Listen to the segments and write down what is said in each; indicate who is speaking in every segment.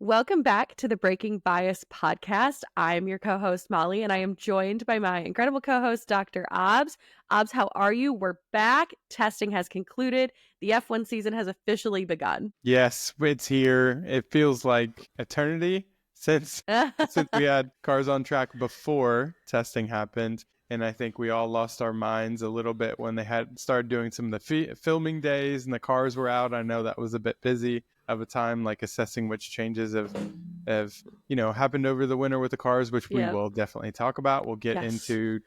Speaker 1: Welcome back to the Breaking Bias podcast. I'm your co-host, Molly, and I am joined by my incredible co-host, Dr. Obbs. Obbs, how are you? We're back. Testing has concluded. The F1 season has officially begun.
Speaker 2: Yes, it's here. It feels like eternity since we had cars on track before testing happened. And I think we all lost our minds a little bit when they had started doing some of the filming days and the cars were out. I know that was a bit busy of a time, like assessing which changes have happened over the winter with the cars, which we will definitely talk about. We'll get into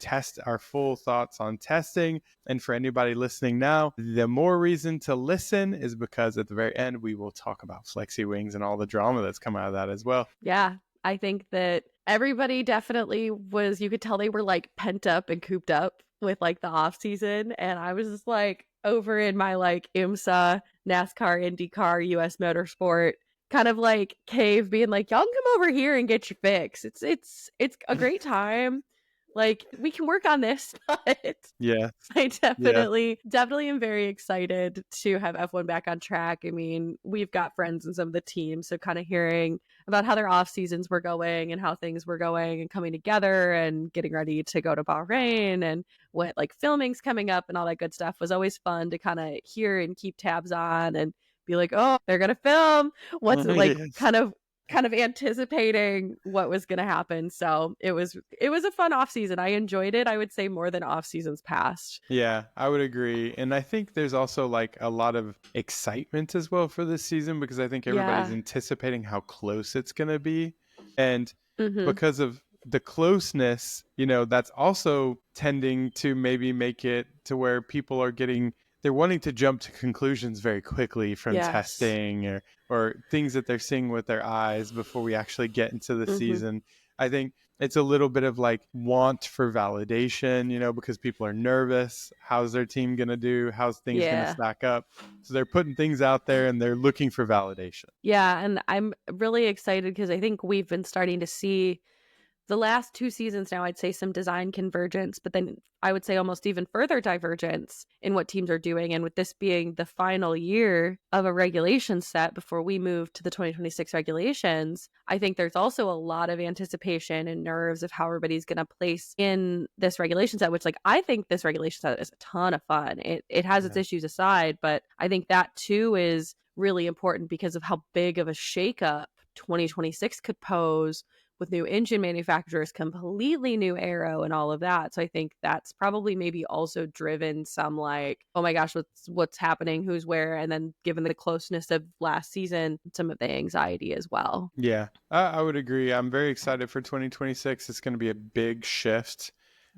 Speaker 2: our full thoughts on testing. And for anybody listening now, the more reason to listen is because at the very end, we will talk about Flexi-wings and all the drama that's come out of that as well.
Speaker 1: Yeah, I think that everybody definitely was, you could tell they were like pent up and cooped up with like the off season. And I was just like over in my like IMSA, NASCAR, IndyCar, US Motorsport kind of like cave, being like, y'all can come over here and get your fix. It's a great time. Like, we can work on this, but
Speaker 2: yeah,
Speaker 1: I definitely am very excited to have F1 back on track. I mean, we've got friends in some of the teams, so kind of hearing about how their off seasons were going and how things were going and coming together and getting ready to go to Bahrain and what like filming's coming up and all that good stuff was always fun to kind of hear and keep tabs on and be like, oh, they're gonna film. What's like kind of anticipating what was going to happen. So it was a fun off season. I enjoyed it, I would say, more than off seasons past.
Speaker 2: Yeah, I would agree. And I think there's also like a lot of excitement as well for this season because I think everybody's anticipating how close it's going to be. And because of the closeness, that's also tending to maybe make it to where people are they're wanting to jump to conclusions very quickly from testing or things that they're seeing with their eyes before we actually get into the season. I think it's a little bit of like want for validation, because people are nervous. How's their team going to do? How's things going to stack up? So they're putting things out there and they're looking for validation.
Speaker 1: Yeah, and I'm really excited because I think we've been starting to see the last 2 seasons now, I'd say some design convergence, but then I would say almost even further divergence in what teams are doing. And with this being the final year of a regulation set before we move to the 2026 regulations, I think there's also a lot of anticipation and nerves of how everybody's going to place in this regulation set, which like I think this regulation set is a ton of fun. It has its issues aside, but I think that too is really important because of how big of a shakeup 2026 could pose with new engine manufacturers, completely new aero and all of that. So I think that's probably maybe also driven some like, oh my gosh, what's happening, who's where, and then given the closeness of last season, some of the anxiety as well.
Speaker 2: Yeah, I would agree. I'm very excited for 2026. It's going to be a big shift,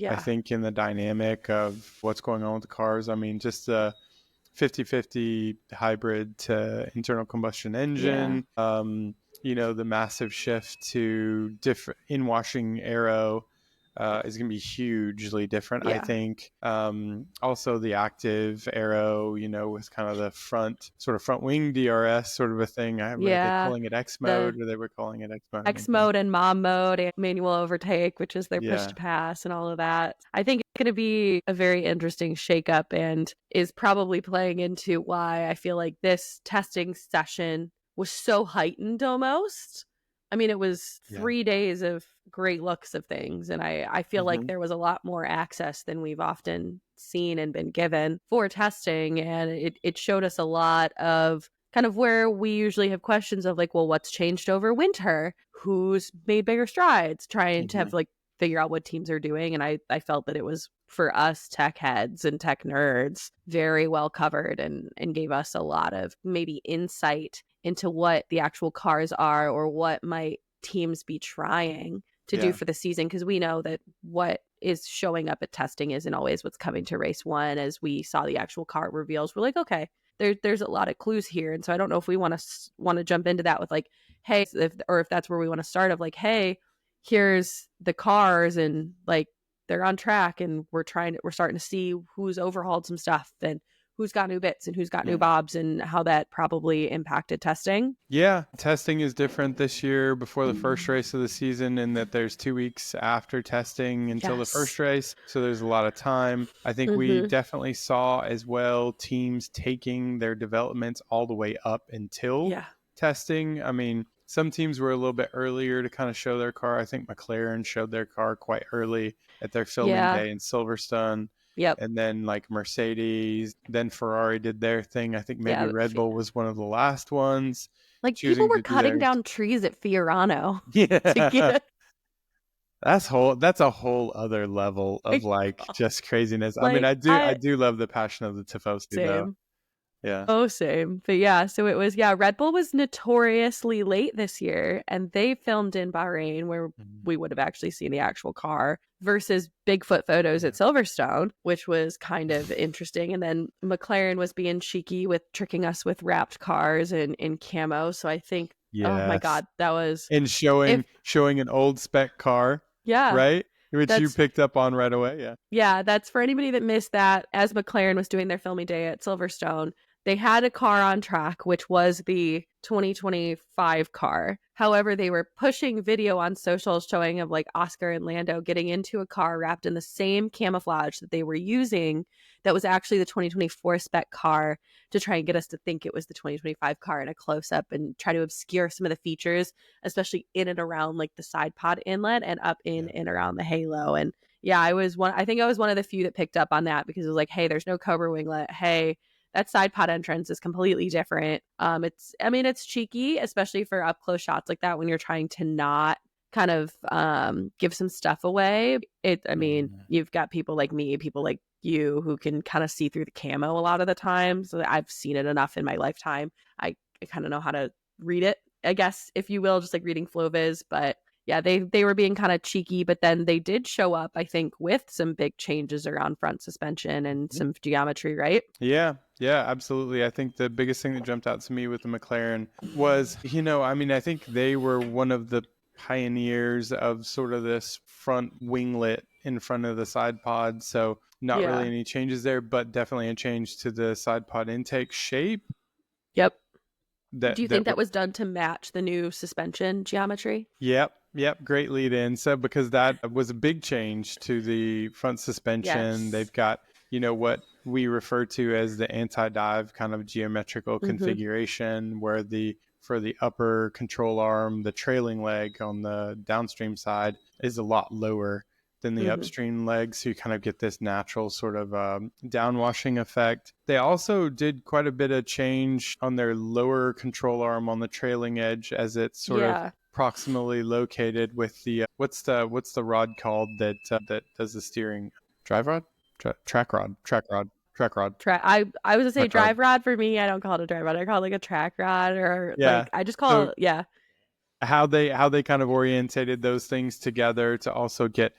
Speaker 2: I think, in the dynamic of what's going on with the cars. I mean, just the 50-50 hybrid to internal combustion engine, the massive shift to different in-washing aero is going to be hugely different, I think. Also the active aero, with kind of the front wing DRS sort of a thing. Were they calling it X mode or they were calling it X mode?
Speaker 1: X mode and mom mode and manual overtake, which is their push to pass and all of that. I think it's going to be a very interesting shakeup and is probably playing into why I feel like this testing session was so heightened almost. I mean, it was 3 days of great looks of things. And I feel like there was a lot more access than we've often seen and been given for testing. And it showed us a lot of kind of where we usually have questions of like, well, what's changed over winter? Who's made bigger strides? Trying to have like figure out what teams are doing. And I felt that it was, for us tech heads and tech nerds, very well covered and gave us a lot of maybe insight into what the actual cars are or what might teams be trying to do for the season, because we know that what is showing up at testing isn't always what's coming to race one. As we saw the actual car reveals, we're like, okay, there's a lot of clues here. And so I don't know if we want to jump into that with like, hey, if that's where we want to start of like, hey, here's the cars and like they're on track and we're starting to see who's overhauled some stuff and who's got new bits and who's got new bobs and how that probably impacted testing.
Speaker 2: Yeah, testing is different this year before the first race of the season in that there's 2 weeks after testing until the first race. So there's a lot of time. I think we definitely saw as well teams taking their developments all the way up until testing. I mean, some teams were a little bit earlier to kind of show their car. I think McLaren showed their car quite early at their filming day in Silverstone.
Speaker 1: Yep.
Speaker 2: And then like Mercedes, then Ferrari did their thing. I think maybe Red Bull was one of the last ones.
Speaker 1: Like people were cutting down trees at Fiorano.
Speaker 2: Yeah. To get that's a whole other level of like just craziness. Like, I mean, I do love the passion of the Tifosi though. Yeah.
Speaker 1: Oh, same. But yeah, so it was, Red Bull was notoriously late this year, and they filmed in Bahrain where we would have actually seen the actual car versus Bigfoot photos at Silverstone, which was kind of interesting. And then McLaren was being cheeky with tricking us with wrapped cars and in camo. So I think, oh my God, that was...
Speaker 2: And showing an old spec car.
Speaker 1: Yeah.
Speaker 2: Right? Which you picked up on right away. Yeah.
Speaker 1: Yeah, that's for anybody that missed that. As McLaren was doing their filming day at Silverstone, they had a car on track, which was the 2025 car. However, they were pushing video on socials showing of like Oscar and Lando getting into a car wrapped in the same camouflage that they were using that was actually the 2024 spec car to try and get us to think it was the 2025 car in a close-up and try to obscure some of the features, especially in and around like the side pod inlet and up in and around the halo. And yeah, I think I was one of the few that picked up on that because it was like, hey, there's no Cobra winglet. Hey, that side pod entrance is completely different. It's cheeky, especially for up close shots like that when you're trying to not kind of give some stuff away. You've got people like me, people like you who can kind of see through the camo a lot of the time. So I've seen it enough in my lifetime. I kind of know how to read it, I guess, if you will, just like reading FlowViz. But yeah, they were being kind of cheeky, but then they did show up, I think, with some big changes around front suspension and some geometry, right?
Speaker 2: Yeah, absolutely. I think the biggest thing that jumped out to me with the McLaren was, I think they were one of the pioneers of sort of this front winglet in front of the side pod. So not really any changes there, but definitely a change to the side pod intake shape.
Speaker 1: Yep. Do you think that was done to match the new suspension geometry?
Speaker 2: Yep. Great lead in. So because that was a big change to the front suspension, they've got, what we refer to as the anti-dive kind of geometrical configuration where for the upper control arm, the trailing leg on the downstream side is a lot lower than the upstream leg. So you kind of get this natural sort of downwashing effect. They also did quite a bit of change on their lower control arm on the trailing edge as it's sort of proximally located with the what's the rod called that does the steering? Drive rod? Track rod.
Speaker 1: I was gonna say drive rod for me. I don't call it a drive rod. I call it like a track rod or like I just call it
Speaker 2: how they kind of orientated those things together to also get,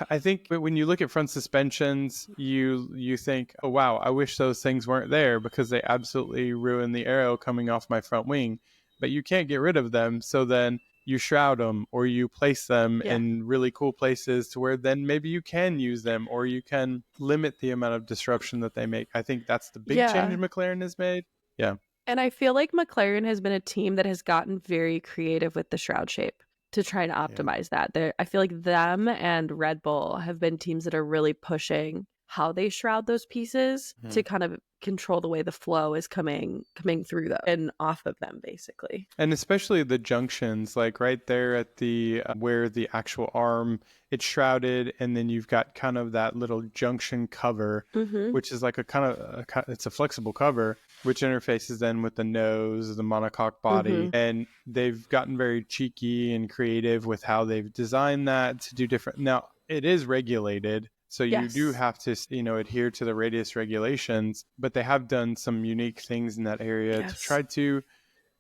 Speaker 2: I think when you look at front suspensions, you think, oh wow, I wish those things weren't there because they absolutely ruin the aero coming off my front wing, but you can't get rid of them. So then you shroud them or you place them in really cool places to where then maybe you can use them or you can limit the amount of disruption that they make. I think that's the big change McLaren has made. Yeah.
Speaker 1: And I feel like McLaren has been a team that has gotten very creative with the shroud shape to try and optimize that. I feel like them and Red Bull have been teams that are really pushing how they shroud those pieces to kind of control the way the flow is coming through them and off of them, basically.
Speaker 2: And especially the junctions, like right there at the where the actual arm it's shrouded, and then you've got kind of that little junction cover, which is like it's a flexible cover, which interfaces then with the nose, the monocoque body, and they've gotten very cheeky and creative with how they've designed that to do different. Now it is regulated. So you do have to, adhere to the radius regulations, but they have done some unique things in that area to try to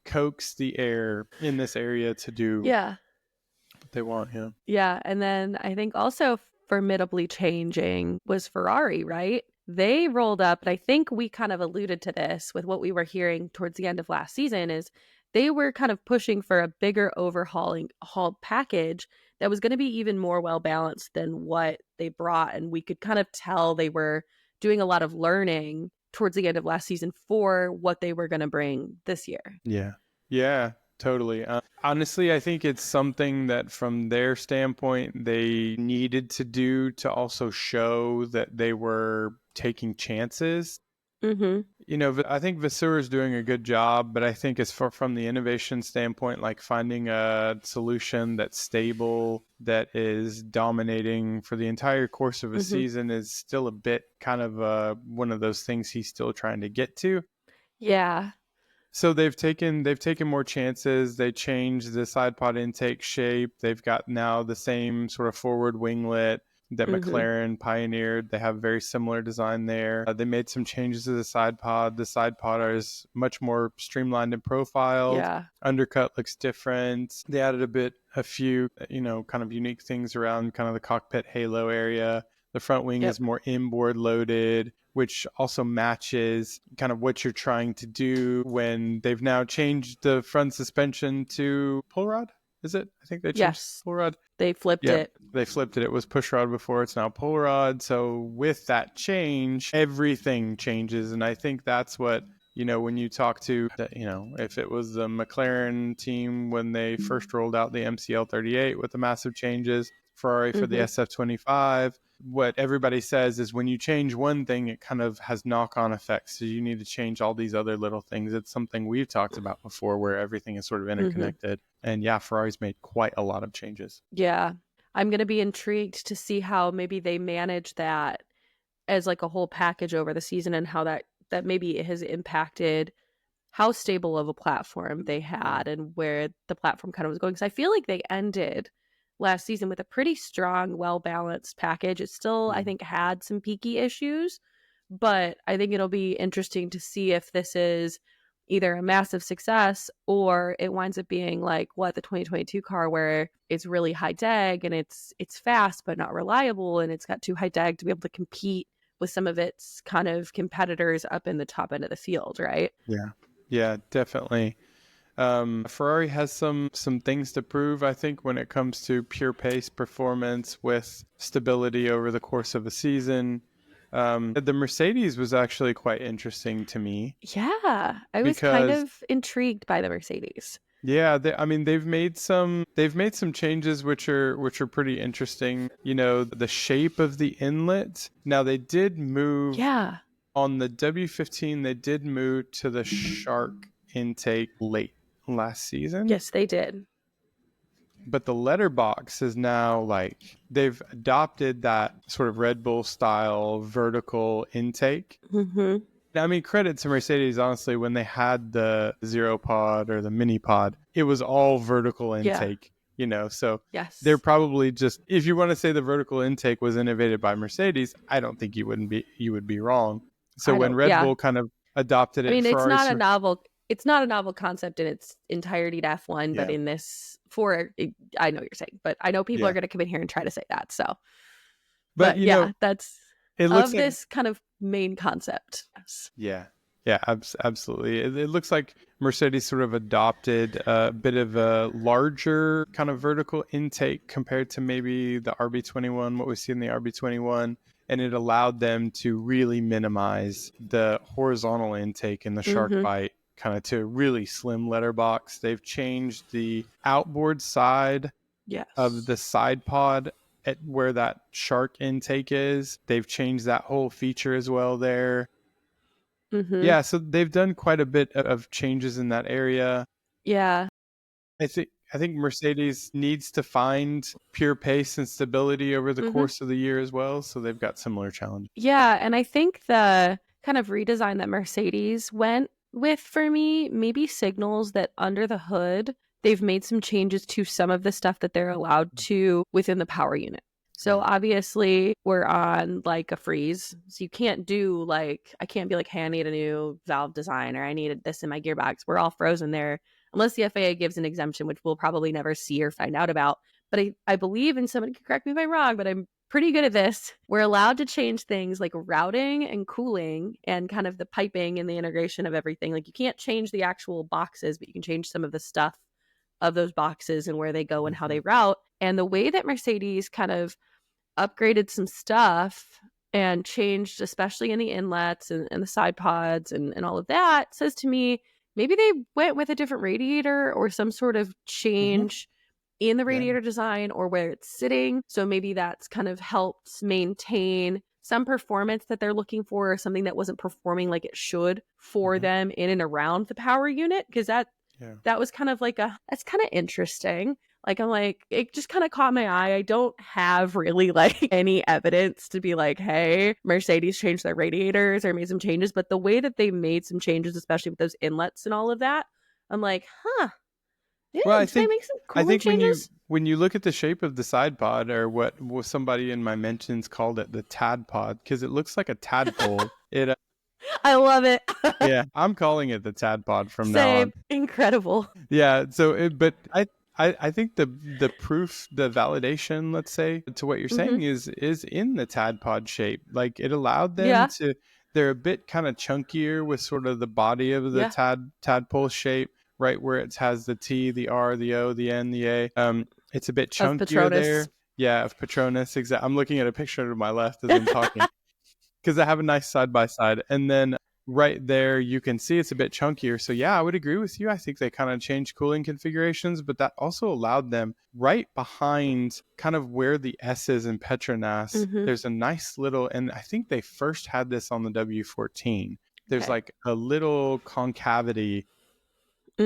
Speaker 2: coax the air in this area to do what they want.
Speaker 1: Yeah. And then I think also formidably changing was Ferrari, right? They rolled up, and I think we kind of alluded to this with what we were hearing towards the end of last season is they were kind of pushing for a bigger hauled package that was going to be even more well-balanced than what they brought. And we could kind of tell they were doing a lot of learning towards the end of last season for what they were going to bring this year.
Speaker 2: Yeah, totally. Honestly, I think it's something that from their standpoint, they needed to do to also show that they were taking chances. I think Vasseur is doing a good job, but I think as far from the innovation standpoint, like finding a solution that's stable, that is dominating for the entire course of a season is still a bit kind of one of those things he's still trying to get to.
Speaker 1: Yeah.
Speaker 2: So they've taken more chances. They changed the side pod intake shape. They've got now the same sort of forward winglet that McLaren pioneered. They have very similar design there. They made some changes to the side pod. The side pod is much more streamlined and profiled.
Speaker 1: Yeah.
Speaker 2: Undercut looks different. They added a few, kind of unique things around kind of the cockpit halo area. The front wing is more inboard loaded, which also matches kind of what you're trying to do when they've now changed the front suspension to pull rod. Is it? I think they changed pull rod.
Speaker 1: They flipped it.
Speaker 2: They flipped it. It was push rod before. It's now pull rod. So with that change, everything changes. And I think that's what, when you talk to, if it was the McLaren team when they first rolled out the MCL 38 with the massive changes, Ferrari for the SF25, what everybody says is when you change one thing, it kind of has knock-on effects. So you need to change all these other little things. It's something we've talked about before where everything is sort of interconnected. And yeah, Ferrari's made quite a lot of changes.
Speaker 1: Yeah. I'm going to be intrigued to see how maybe they manage that as like a whole package over the season and how that maybe has impacted how stable of a platform they had and where the platform kind of was going. Because I feel like they ended last season with a pretty strong, well-balanced package. It still, I think, had some peaky issues, but I think it'll be interesting to see if this is either a massive success or it winds up being like the 2022 car where it's really high deg and it's fast but not reliable, and it's got too high deg to be able to compete with some of its kind of competitors up in the top end of the field, right?
Speaker 2: Yeah, definitely. Ferrari has some things to prove, I think, when it comes to pure pace performance with stability over the course of a season. The Mercedes was actually quite interesting to me.
Speaker 1: Yeah, I was kind of intrigued by the Mercedes.
Speaker 2: Yeah, they've made some changes which are pretty interesting. The shape of the inlet. Now they did move.
Speaker 1: Yeah.
Speaker 2: On the W15, they did move to the shark intake late last season.
Speaker 1: Yes, they did.
Speaker 2: But the letterbox is now they've adopted that sort of Red Bull style vertical intake. Credit to Mercedes, honestly, when they had the Zero Pod or the Mini Pod, it was all vertical intake. So they're probably just, if you want to say the vertical intake was innovated by Mercedes, I don't think you would be wrong. So when Red Bull kind of adopted it,
Speaker 1: it's not a novel concept in its entirety to F1, but in this I know what you're saying, but I know people are going to come in here and try to say that. So, but that's this kind of main concept.
Speaker 2: Yeah, absolutely. It looks like Mercedes sort of adopted a bit of a larger kind of vertical intake compared to maybe the RB21, what we see in the RB21. And it allowed them to really minimize the horizontal intake in the shark bite, kind of to a really slim letterbox. They've changed the outboard side of the side pod at where that shark intake is. They've changed that whole feature as well there. Yeah, so they've done quite a bit of changes in that area.
Speaker 1: Yeah.
Speaker 2: I think Mercedes needs to find pure pace and stability over the course of the year as well. So they've got similar challenges.
Speaker 1: Yeah. And I think the kind of redesign that Mercedes went with for me maybe signals that under the hood, they've made some changes to some of the stuff that they're allowed to within the power unit. So obviously we're on a freeze. So you can't do I can't be hey, I need a new valve design or I needed this in my gearbox. We're all frozen there. Unless the FAA gives an exemption, which we'll probably never see or find out about. But I believe, and somebody can correct me if I'm wrong, but I'm pretty good at this. We're allowed to change things like routing and cooling and kind of the piping and the integration of everything. You can't change the actual boxes, but you can change some of the stuff of those boxes and where they go and how they route. And the way that Mercedes kind of upgraded some stuff and changed, especially in the inlets and the side pods and all of that, says to me, maybe they went with a different radiator or some sort of change in the radiator design or where it's sitting. So maybe that's kind of helped maintain some performance that they're looking for, or something that wasn't performing like it should for them in and around the power unit, because that was kind of like that's kind of interesting. Like, I'm like, it just kind of caught my eye. I don't have really like any evidence to be like, hey, Mercedes changed their radiators or made some changes. But the way that they made some changes, especially with those inlets and all of that, I'm like, huh. Yeah,
Speaker 2: well,
Speaker 1: did they make some cooling changes?
Speaker 2: when you look at the shape of the side pod, or what somebody in my mentions called it, the tad pod, because it looks like a tadpole.
Speaker 1: I love it.
Speaker 2: Yeah, I'm calling it the tad pod from
Speaker 1: Same.
Speaker 2: now on.
Speaker 1: Incredible.
Speaker 2: Yeah, so but I think the proof, the validation, let's say, to what you're saying is in the tad pod shape. Like, it allowed them to, they're a bit kind of chunkier with sort of the body of the tadpole shape, right where it has the T, the R, the O, the N, the A. It's a bit chunkier there. Yeah, of Patronus. Exactly. I'm looking at a picture to my left as I'm talking, because I have a nice side by side, and then right there you can see it's a bit chunkier. So yeah, I would agree with you. I think they kind of changed cooling configurations, but that also allowed them right behind kind of where the S is in Petronas. There's a nice little, and I think they first had this on the W14. There's like a little concavity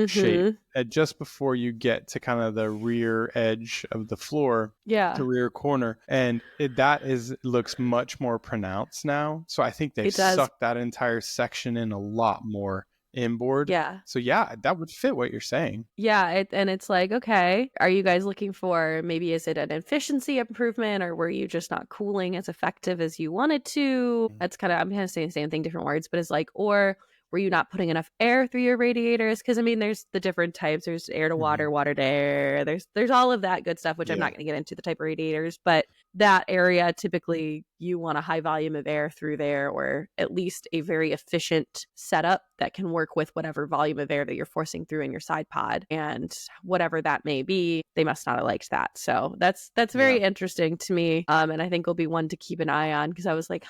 Speaker 2: shape just before you get to kind of the rear edge of the floor, the rear corner, and that looks much more pronounced now. So I think they've sucked that entire section in a lot more inboard. So yeah, that would fit what you're saying.
Speaker 1: And it's like, okay, are you guys looking for, maybe is it an efficiency improvement, or were you just not cooling as effective as you wanted to? That's kind of, I'm kind of saying the same thing, different words, but it's like, or were you not putting enough air through your radiators? Because I mean, there's the different types. There's air to water, water to air. There's all of that good stuff, which I'm not going to get into the type of radiators, but that area, typically you want a high volume of air through there, or at least a very efficient setup that can work with whatever volume of air that you're forcing through in your side pod, and whatever that may be. They must not have liked that. So that's very interesting to me. And I think will be one to keep an eye on, because I was like,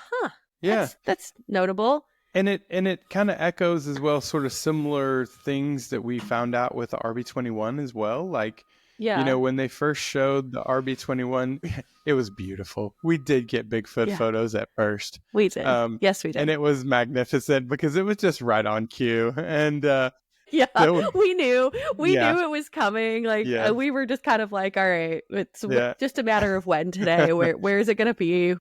Speaker 1: that's notable.
Speaker 2: And it kind of echoes as well, sort of similar things that we found out with the RB21 as well. Like, you know, when they first showed the RB21, it was beautiful. We did get Bigfoot photos at first.
Speaker 1: We did. Yes, we did.
Speaker 2: And it was magnificent because it was just right on cue. And
Speaker 1: we knew it was coming. Like, we were just kind of like, all right, it's just a matter of when today. Where is it going to be?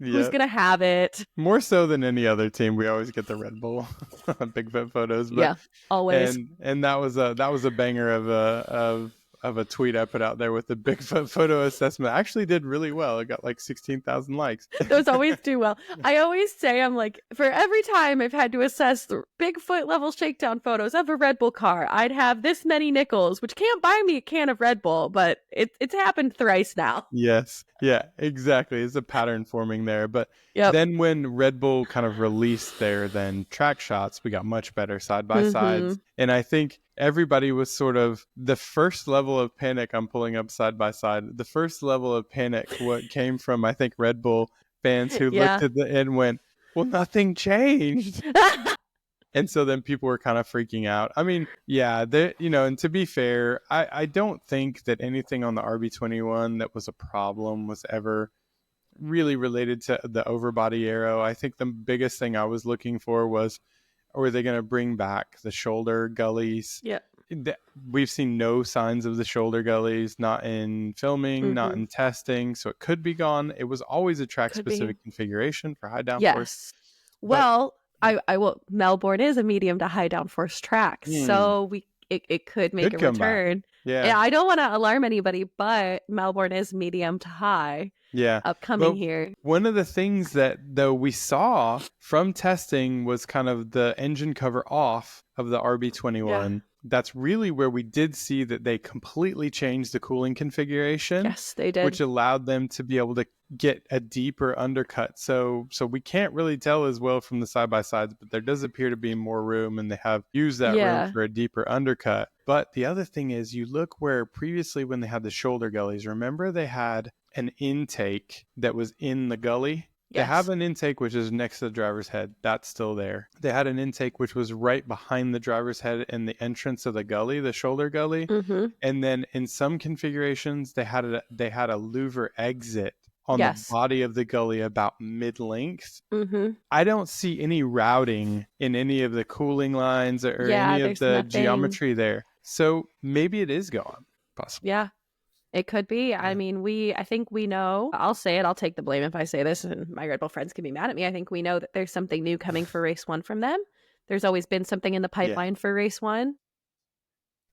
Speaker 1: Who's going to have it?
Speaker 2: More so than any other team, we always get the Red Bull Bigfoot photos. But,
Speaker 1: always.
Speaker 2: And that was a banger of a tweet I put out there with the Bigfoot photo assessment. I actually did really well. It got like 16,000 likes.
Speaker 1: Those always do well. I always say, I'm like, for every time I've had to assess the Bigfoot level shakedown photos of a Red Bull car, I'd have this many nickels, which can't buy me a can of Red Bull, but it's happened thrice now.
Speaker 2: Yes. Yeah, exactly. It's a pattern forming there. But then when Red Bull kind of released their then track shots, we got much better side by sides. And I think everybody was sort of the first level of panic. I'm pulling up side by side. The first level of panic, what came from, I think, Red Bull fans who looked at the end and went, well, nothing changed. And so then people were kind of freaking out. I mean, and to be fair, I don't think that anything on the RB21 that was a problem was ever really related to the overbody aero. I think the biggest thing I was looking for was, were they going to bring back the shoulder gullies? Yeah. We've seen no signs of the shoulder gullies, not in filming, not in testing. So it could be gone. It was always a track-specific configuration for high downforce.
Speaker 1: Yes. Well, I will. Melbourne is a medium to high downforce track, so it could make a return. Yeah, I don't want to alarm anybody, but Melbourne is medium to high.
Speaker 2: Yeah,
Speaker 1: upcoming here.
Speaker 2: One of the things that though we saw from testing was kind of the engine cover off of the RB21. Yeah. That's really where we did see that they completely changed the cooling configuration.
Speaker 1: Yes, they did.
Speaker 2: Which allowed them to be able to get a deeper undercut. So we can't really tell as well from the side-by-sides, but there does appear to be more room, and they have used that room for a deeper undercut. But the other thing is, you look where previously when they had the shoulder gullies, remember they had an intake that was in the gully? They have an intake which is next to the driver's head. That's still there. They had an intake which was right behind the driver's head in the entrance of the gully, the shoulder gully. And then in some configurations, they had a louver exit on the body of the gully about mid-length.
Speaker 1: Mm-hmm.
Speaker 2: I don't see any routing in any of the cooling lines or any of the geometry there. So maybe it is gone, possibly.
Speaker 1: Yeah, it could be. Yeah. I mean, I think we know, I'll say it, I'll take the blame if I say this, and my Red Bull friends can be mad at me. I think we know that there's something new coming for race 1 from them. There's always been something in the pipeline for race 1.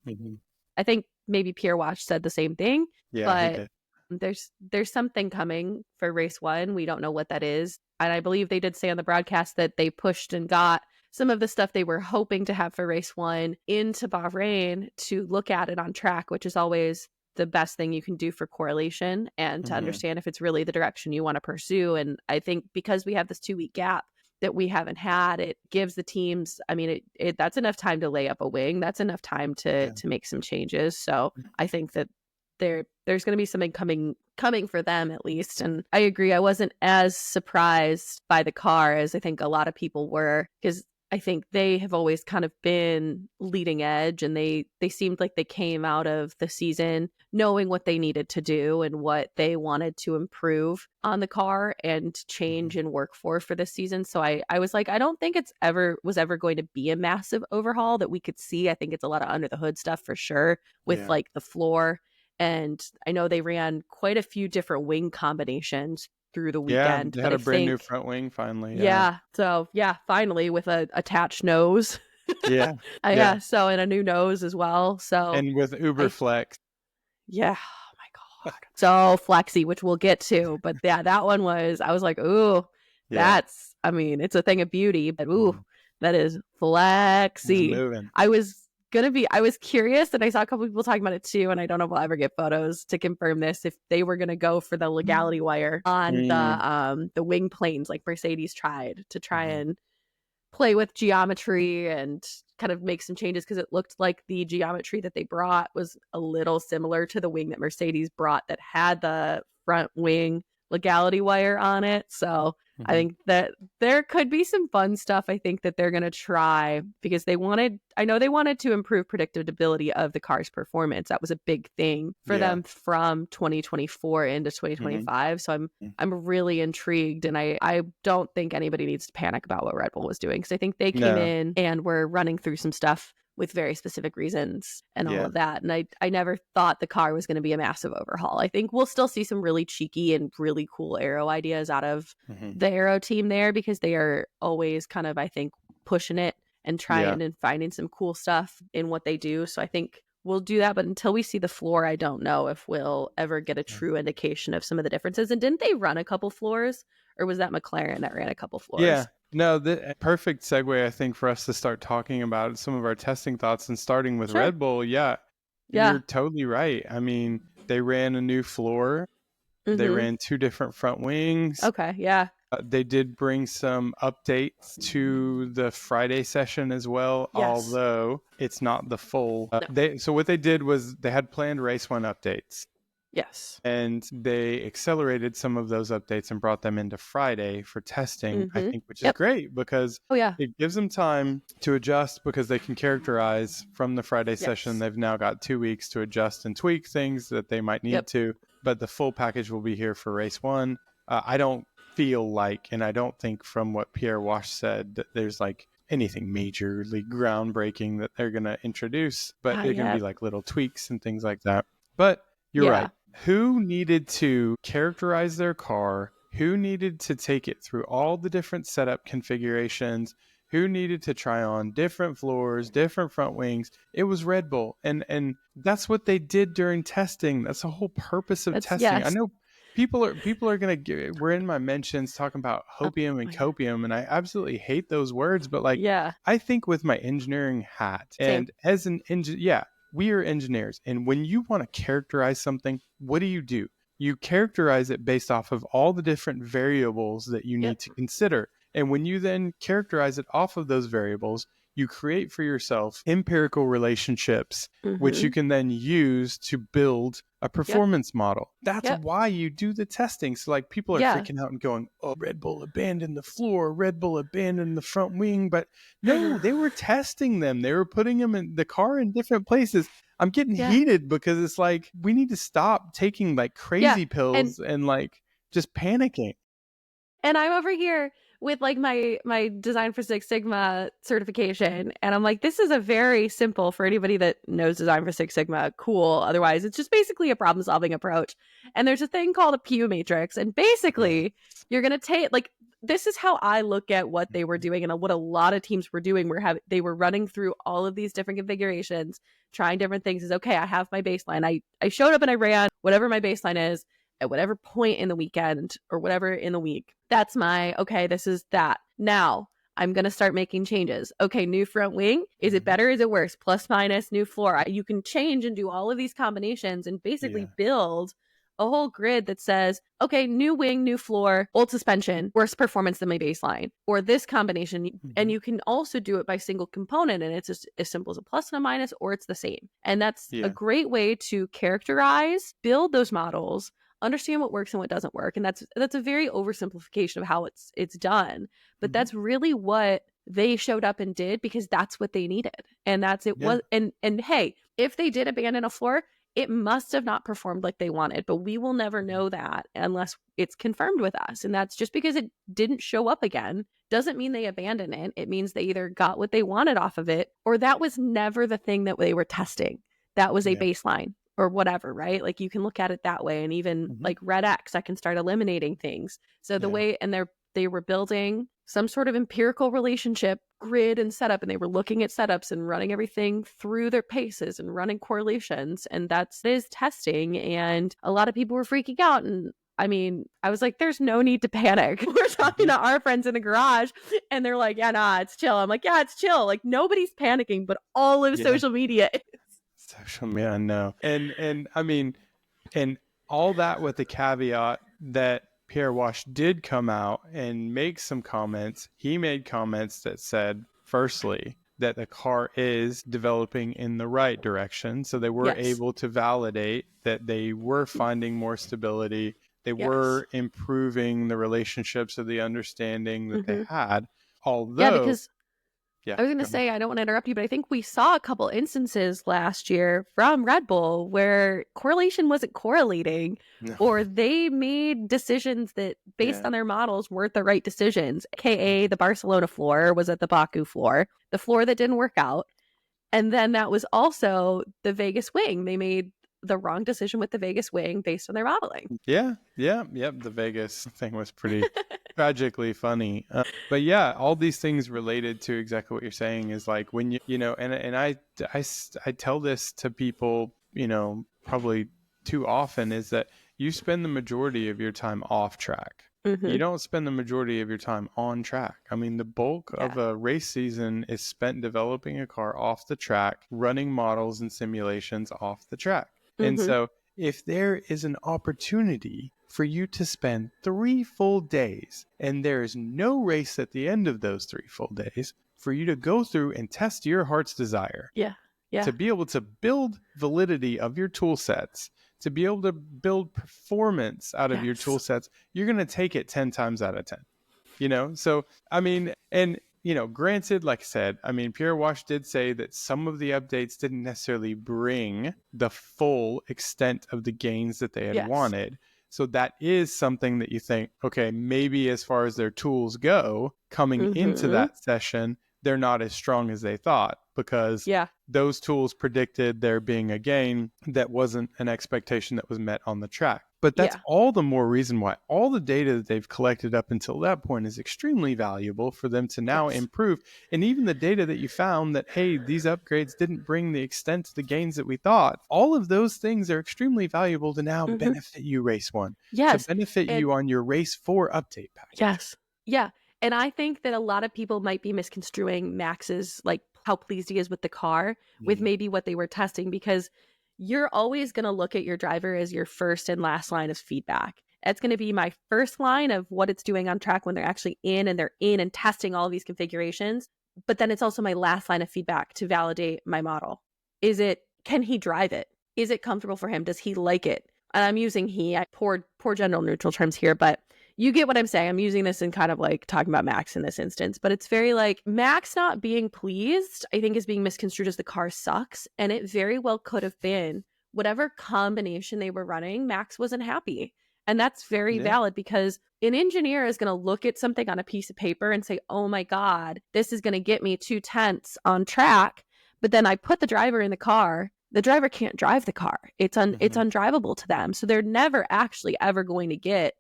Speaker 2: Mm-hmm.
Speaker 1: I think maybe Pierre Wash said the same thing, but there's something coming for race 1. We don't know what that is. And I believe they did say on the broadcast that they pushed and got some of the stuff they were hoping to have for race 1 into Bahrain to look at it on track, which is always the best thing you can do for correlation and to understand if it's really the direction you want to pursue. And I think because we have this 2-week gap that we haven't had, it gives the teams, I mean, that's enough time to lay up a wing. That's enough time to make some changes. So I think that there's going to be something coming for them at least. And I agree. I wasn't as surprised by the car as I think a lot of people were, because I think they have always kind of been leading edge, and they seemed like they came out of the season knowing what they needed to do and what they wanted to improve on the car and change and work for this season. So I was like, I don't think was ever going to be a massive overhaul that we could see. I think it's a lot of under the hood stuff for sure with like the floor. And I know they ran quite a few different wing combinations through the weekend.
Speaker 2: Yeah, they had a brand new front wing finally.
Speaker 1: Yeah. So finally with a attached nose.
Speaker 2: Yeah.
Speaker 1: So, and a new nose as well. So,
Speaker 2: and with Uber Flex.
Speaker 1: Yeah. Oh my God. So flexy, which we'll get to. But yeah, that one I was like, ooh, that's, I mean, it's a thing of beauty, but ooh, that is flexy. I was curious, and I saw a couple people talking about it too, and I don't know if we'll ever get photos to confirm this, if they were going to go for the legality wire on the wing planes like Mercedes tried to try and play with geometry and kind of make some changes, because it looked like the geometry that they brought was a little similar to the wing that Mercedes brought that had the front wing legality wire on it. So I think that there could be some fun stuff I think that they're going to try, because I know they wanted to improve predictability of the car's performance. That was a big thing for them from 2024 into 2025. So I'm really intrigued, and I don't think anybody needs to panic about what Red Bull was doing, because I think they came in and were running through some stuff with very specific reasons and all of that. And I never thought the car was going to be a massive overhaul. I think we'll still see some really cheeky and really cool aero ideas out of the aero team there, because they are always kind of, I think, pushing it and trying and finding some cool stuff in what they do. So I think we'll do that. But until we see the floor, I don't know if we'll ever get a true indication of some of the differences. And didn't they run a couple floors, or was that McLaren that ran a couple floors?
Speaker 2: Yeah. No, the perfect segue, I think, for us to start talking about some of our testing thoughts, and starting with Red Bull. You're totally right. I mean, they ran a new floor. They ran 2 different front wings.
Speaker 1: Okay, yeah.
Speaker 2: They did bring some updates to the Friday session as well, although it's not the full. So what they did was they had planned race 1 updates.
Speaker 1: Yes.
Speaker 2: And they accelerated some of those updates and brought them into Friday for testing, I think, which is great, because it gives them time to adjust, because they can characterize from the Friday session. They've now got 2 weeks to adjust and tweak things that they might need to, but the full package will be here for race 1. I don't feel like, and I don't think from what Pierre Wash said, that there's like anything majorly groundbreaking that they're going to introduce, but they're going to be like little tweaks and things like that. But you're right. Who needed to characterize their car? Who needed to take it through all the different setup configurations? Who needed to try on different floors, different front wings? It was Red Bull. And that's what they did during testing. That's the whole purpose of testing. I know people are going to, we're in my mentions talking about hopium and copium, and I absolutely hate those words, but I think with my engineering hat and as an engineer, we are engineers, and when you want to characterize something, what do? You characterize it based off of all the different variables that you need to consider. And when you then characterize it off of those variables, you create for yourself empirical relationships, which you can then use to build a performance model. That's why you do the testing. So like people are freaking out and going, oh, Red Bull abandoned the floor, Red Bull abandoned the front wing. But no, they were testing them. They were putting them in the car in different places. I'm getting heated because it's like, we need to stop taking like crazy pills and like just panicking.
Speaker 1: And I'm over here with like my Design for Six Sigma certification, and I'm like, this is a very simple, for anybody that knows Design for Six Sigma, cool. Otherwise, it's just basically a problem solving approach. And there's a thing called a PU matrix, and basically you're gonna take like, this is how I look at what they were doing and what a lot of teams were doing. They were running through all of these different configurations, trying different things. Is okay, I have my baseline. I showed up and I ran whatever my baseline is at whatever point in the weekend or whatever in the week. That's my, okay, this is that. Now I'm going to start making changes. Okay, new front wing. Is it better? Is it worse? Plus, minus, new floor. You can change and do all of these combinations and basically build a whole grid that says, okay, new wing, new floor, old suspension, worse performance than my baseline, or this combination. And you can also do it by single component, and it's as simple as a plus and a minus, or it's the same. And that's a great way to characterize, build those models, understand what works and what doesn't work. And that's a very oversimplification of how it's done. But that's really what they showed up and did, because that's what they needed. And that's it. Was and hey, if they did abandon a floor, it must have not performed like they wanted, but we will never know that unless it's confirmed with us. And that's just because it didn't show up again doesn't mean they abandoned it. It means they either got what they wanted off of it, or that was never the thing that they were testing. That was a baseline or whatever, right? Like, you can look at it that way. And even like Red X, I can start eliminating things. So the way, and they were building some sort of empirical relationship grid and setup, and they were looking at setups and running everything through their paces and running correlations, and that is testing. And a lot of people were freaking out, and I mean, I was like, there's no need to panic. We're talking to our friends in the garage, and they're like, yeah, nah, it's chill. I'm like, yeah, it's chill. Like, nobody's panicking, but all of social media is.
Speaker 2: Social media, no. And I mean, and all that with the caveat that Pierre Wash did come out and make some comments. He made comments that said, firstly, that the car is developing in the right direction. So they were able to validate that they were finding more stability. They were improving the relationships of the understanding that they had. Although...
Speaker 1: because I was going to say, I don't want to interrupt you, but I think we saw a couple instances last year from Red Bull where correlation wasn't correlating, or they made decisions that, based on their models, weren't the right decisions. AKA the Barcelona floor was at the Baku floor, the floor that didn't work out. And then that was also the Vegas wing. They made the wrong decision with the Vegas wing based on their modeling.
Speaker 2: Yep. The Vegas thing was pretty tragically funny. But yeah, all these things related to exactly what you're saying is like, when you know, and I tell this to people, you know, probably too often, is that you spend the majority of your time off track. You don't spend the majority of your time on track. I mean, the bulk of a race season is spent developing a car off the track, running models and simulations off the track. And so if there is an opportunity for you to spend 3 full days and there is no race at the end of those 3 full days, for you to go through and test your heart's desire, to be able to build validity of your tool sets, to be able to build performance out of your tool sets, you're going to take it 10 times out of 10, you know? So, I mean, and, you know, granted, like I said, I mean, Pierre Wash did say that some of the updates didn't necessarily bring the full extent of the gains that they had wanted. So that is something that you think, okay, maybe as far as their tools go, coming into that session, they're not as strong as they thought, because those tools predicted there being a gain that wasn't an expectation that was met on the track. But that's all the more reason why all the data that they've collected up until that point is extremely valuable for them to now improve. And even the data that you found that, hey, these upgrades didn't bring the extent to the gains that we thought, all of those things are extremely valuable to now benefit you race 1. To benefit you on your race 4 update package.
Speaker 1: And I think that a lot of people might be misconstruing Max's, like, how pleased he is with the car, with maybe what they were testing, because you're always going to look at your driver as your first and last line of feedback. It's going to be my first line of what it's doing on track when they're actually in, and they're in and testing all of these configurations. But then it's also my last line of feedback to validate my model. Can he drive it? Is it comfortable for him? Does he like it? And I'm using poor general neutral terms here, but you get what I'm saying. I'm using this in kind of like talking about Max in this instance, but it's very like Max not being pleased, I think, is being misconstrued as the car sucks. And it very well could have been whatever combination they were running, Max wasn't happy. And that's very valid, because an engineer is going to look at something on a piece of paper and say, oh my God, this is going to get me 2/10 on track. But then I put the driver in the car. The driver can't drive the car. It's undrivable to them. So they're never actually ever going to get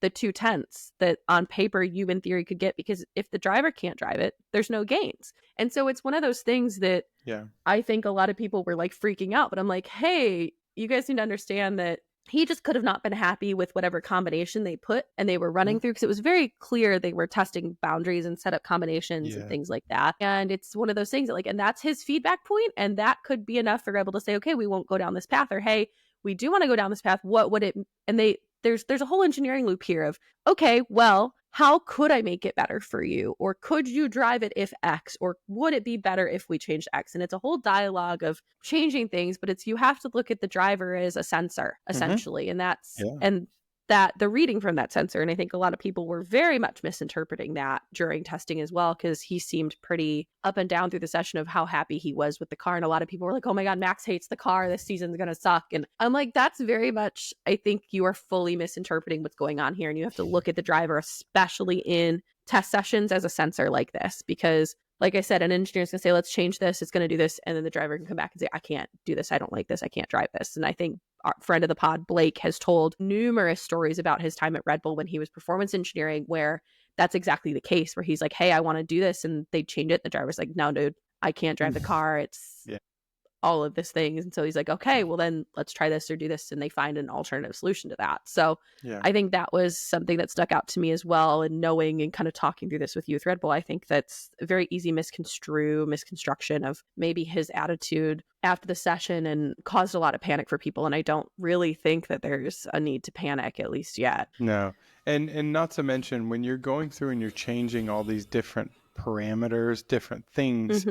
Speaker 1: the 2/10 that on paper you in theory could get, because if the driver can't drive it, there's no gains. And so it's one of those things that I think a lot of people were like freaking out, but I'm like, hey, you guys need to understand that he just could have not been happy with whatever combination they put and they were running through, because it was very clear they were testing boundaries and set up combinations and things like that. And it's one of those things that like, and that's his feedback point, and that could be enough for able to say, okay, we won't go down this path, or hey, we do want to go down this path. What would it, and there's a whole engineering loop here of, okay, well, how could I make it better for you? Or could you drive it if X? Or would it be better if we changed X? And it's a whole dialogue of changing things, but you have to look at the driver as a sensor, essentially. And that the reading from that sensor. And I think a lot of people were very much misinterpreting that during testing as well, because he seemed pretty up and down through the session of how happy he was with the car. And a lot of people were like, oh my God, Max hates the car. This season's going to suck. And I'm like, that's very much, I think you are fully misinterpreting what's going on here. And you have to look at the driver, especially in test sessions, as a sensor like this, because like I said, an engineer is going to say, let's change this. It's going to do this. And then the driver can come back and say, I can't do this. I don't like this. I can't drive this. And I think our friend of the pod, Blake, has told numerous stories about his time at Red Bull when he was performance engineering, where that's exactly the case, where he's like, hey, I want to do this. And they change it. The driver's like, no, dude, I can't drive the car. It's all of these things. And so he's like, okay, well then let's try this or do this. And they find an alternative solution to that. So I think that was something that stuck out to me as well. And knowing and kind of talking through this with you with Red Bull, I think that's a very easy misconstruction of maybe his attitude after the session, and caused a lot of panic for people. And I don't really think that there's a need to panic, at least yet.
Speaker 2: No. And not to mention, when you're going through and you're changing all these different parameters, different things,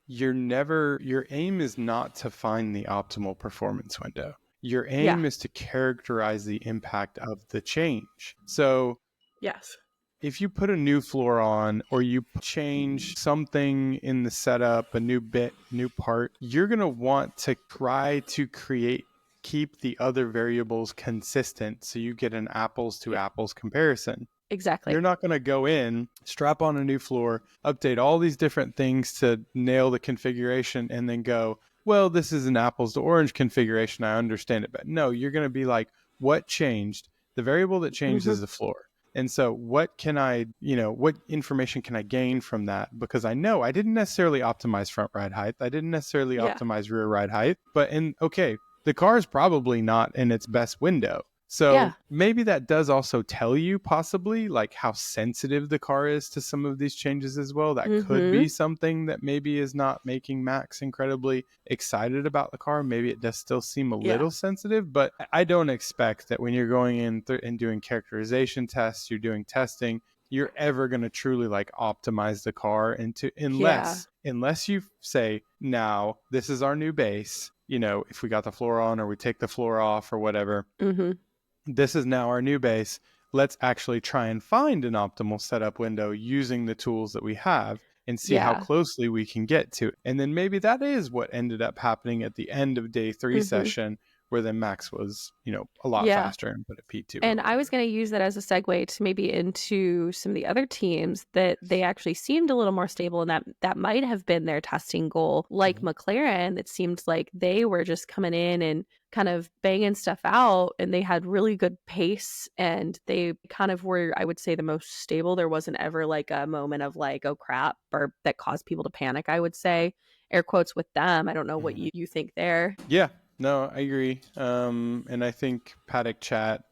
Speaker 2: your aim is not to find the optimal performance window. Your aim is to characterize the impact of the change. So if you put a new floor on, or you change something in the setup, a new bit, new part, you're going to want to try to keep the other variables consistent, so you get an apples to apples comparison.
Speaker 1: Exactly.
Speaker 2: You're not going to go in, strap on a new floor, update all these different things to nail the configuration, and then go, well, this is an apples to orange configuration, I understand it. But no, you're going to be like, what changed? The variable that changed is the floor. And so what information can I gain from that? Because I know I didn't necessarily optimize front ride height. I didn't necessarily optimize rear ride height. But the car is probably not in its best window. So maybe that does also tell you possibly like how sensitive the car is to some of these changes as well. That could be something that maybe is not making Max incredibly excited about the car. Maybe it does still seem a little sensitive, but I don't expect that when you're going in and doing characterization tests, you're doing testing, you're ever going to truly like optimize the car unless you say, now this is our new base. If we got the floor on or we take the floor off or whatever, this is now our new base. Let's actually try and find an optimal setup window using the tools that we have and see how closely we can get to it. And then maybe that is what ended up happening at the end of day 3 session, where then Max was, a lot faster and put a P2.
Speaker 1: And I was going to use that as a segue to maybe into some of the other teams that they actually seemed a little more stable, and that might have been their testing goal. Like McLaren, it seemed like they were just coming in and kind of banging stuff out, and they had really good pace, and they kind of were, I would say, the most stable. There wasn't ever like a moment of like, oh crap, or that caused people to panic, I would say, air quotes, with them. I don't know what you think there.
Speaker 2: Yeah. No, I agree. And I think paddock chat,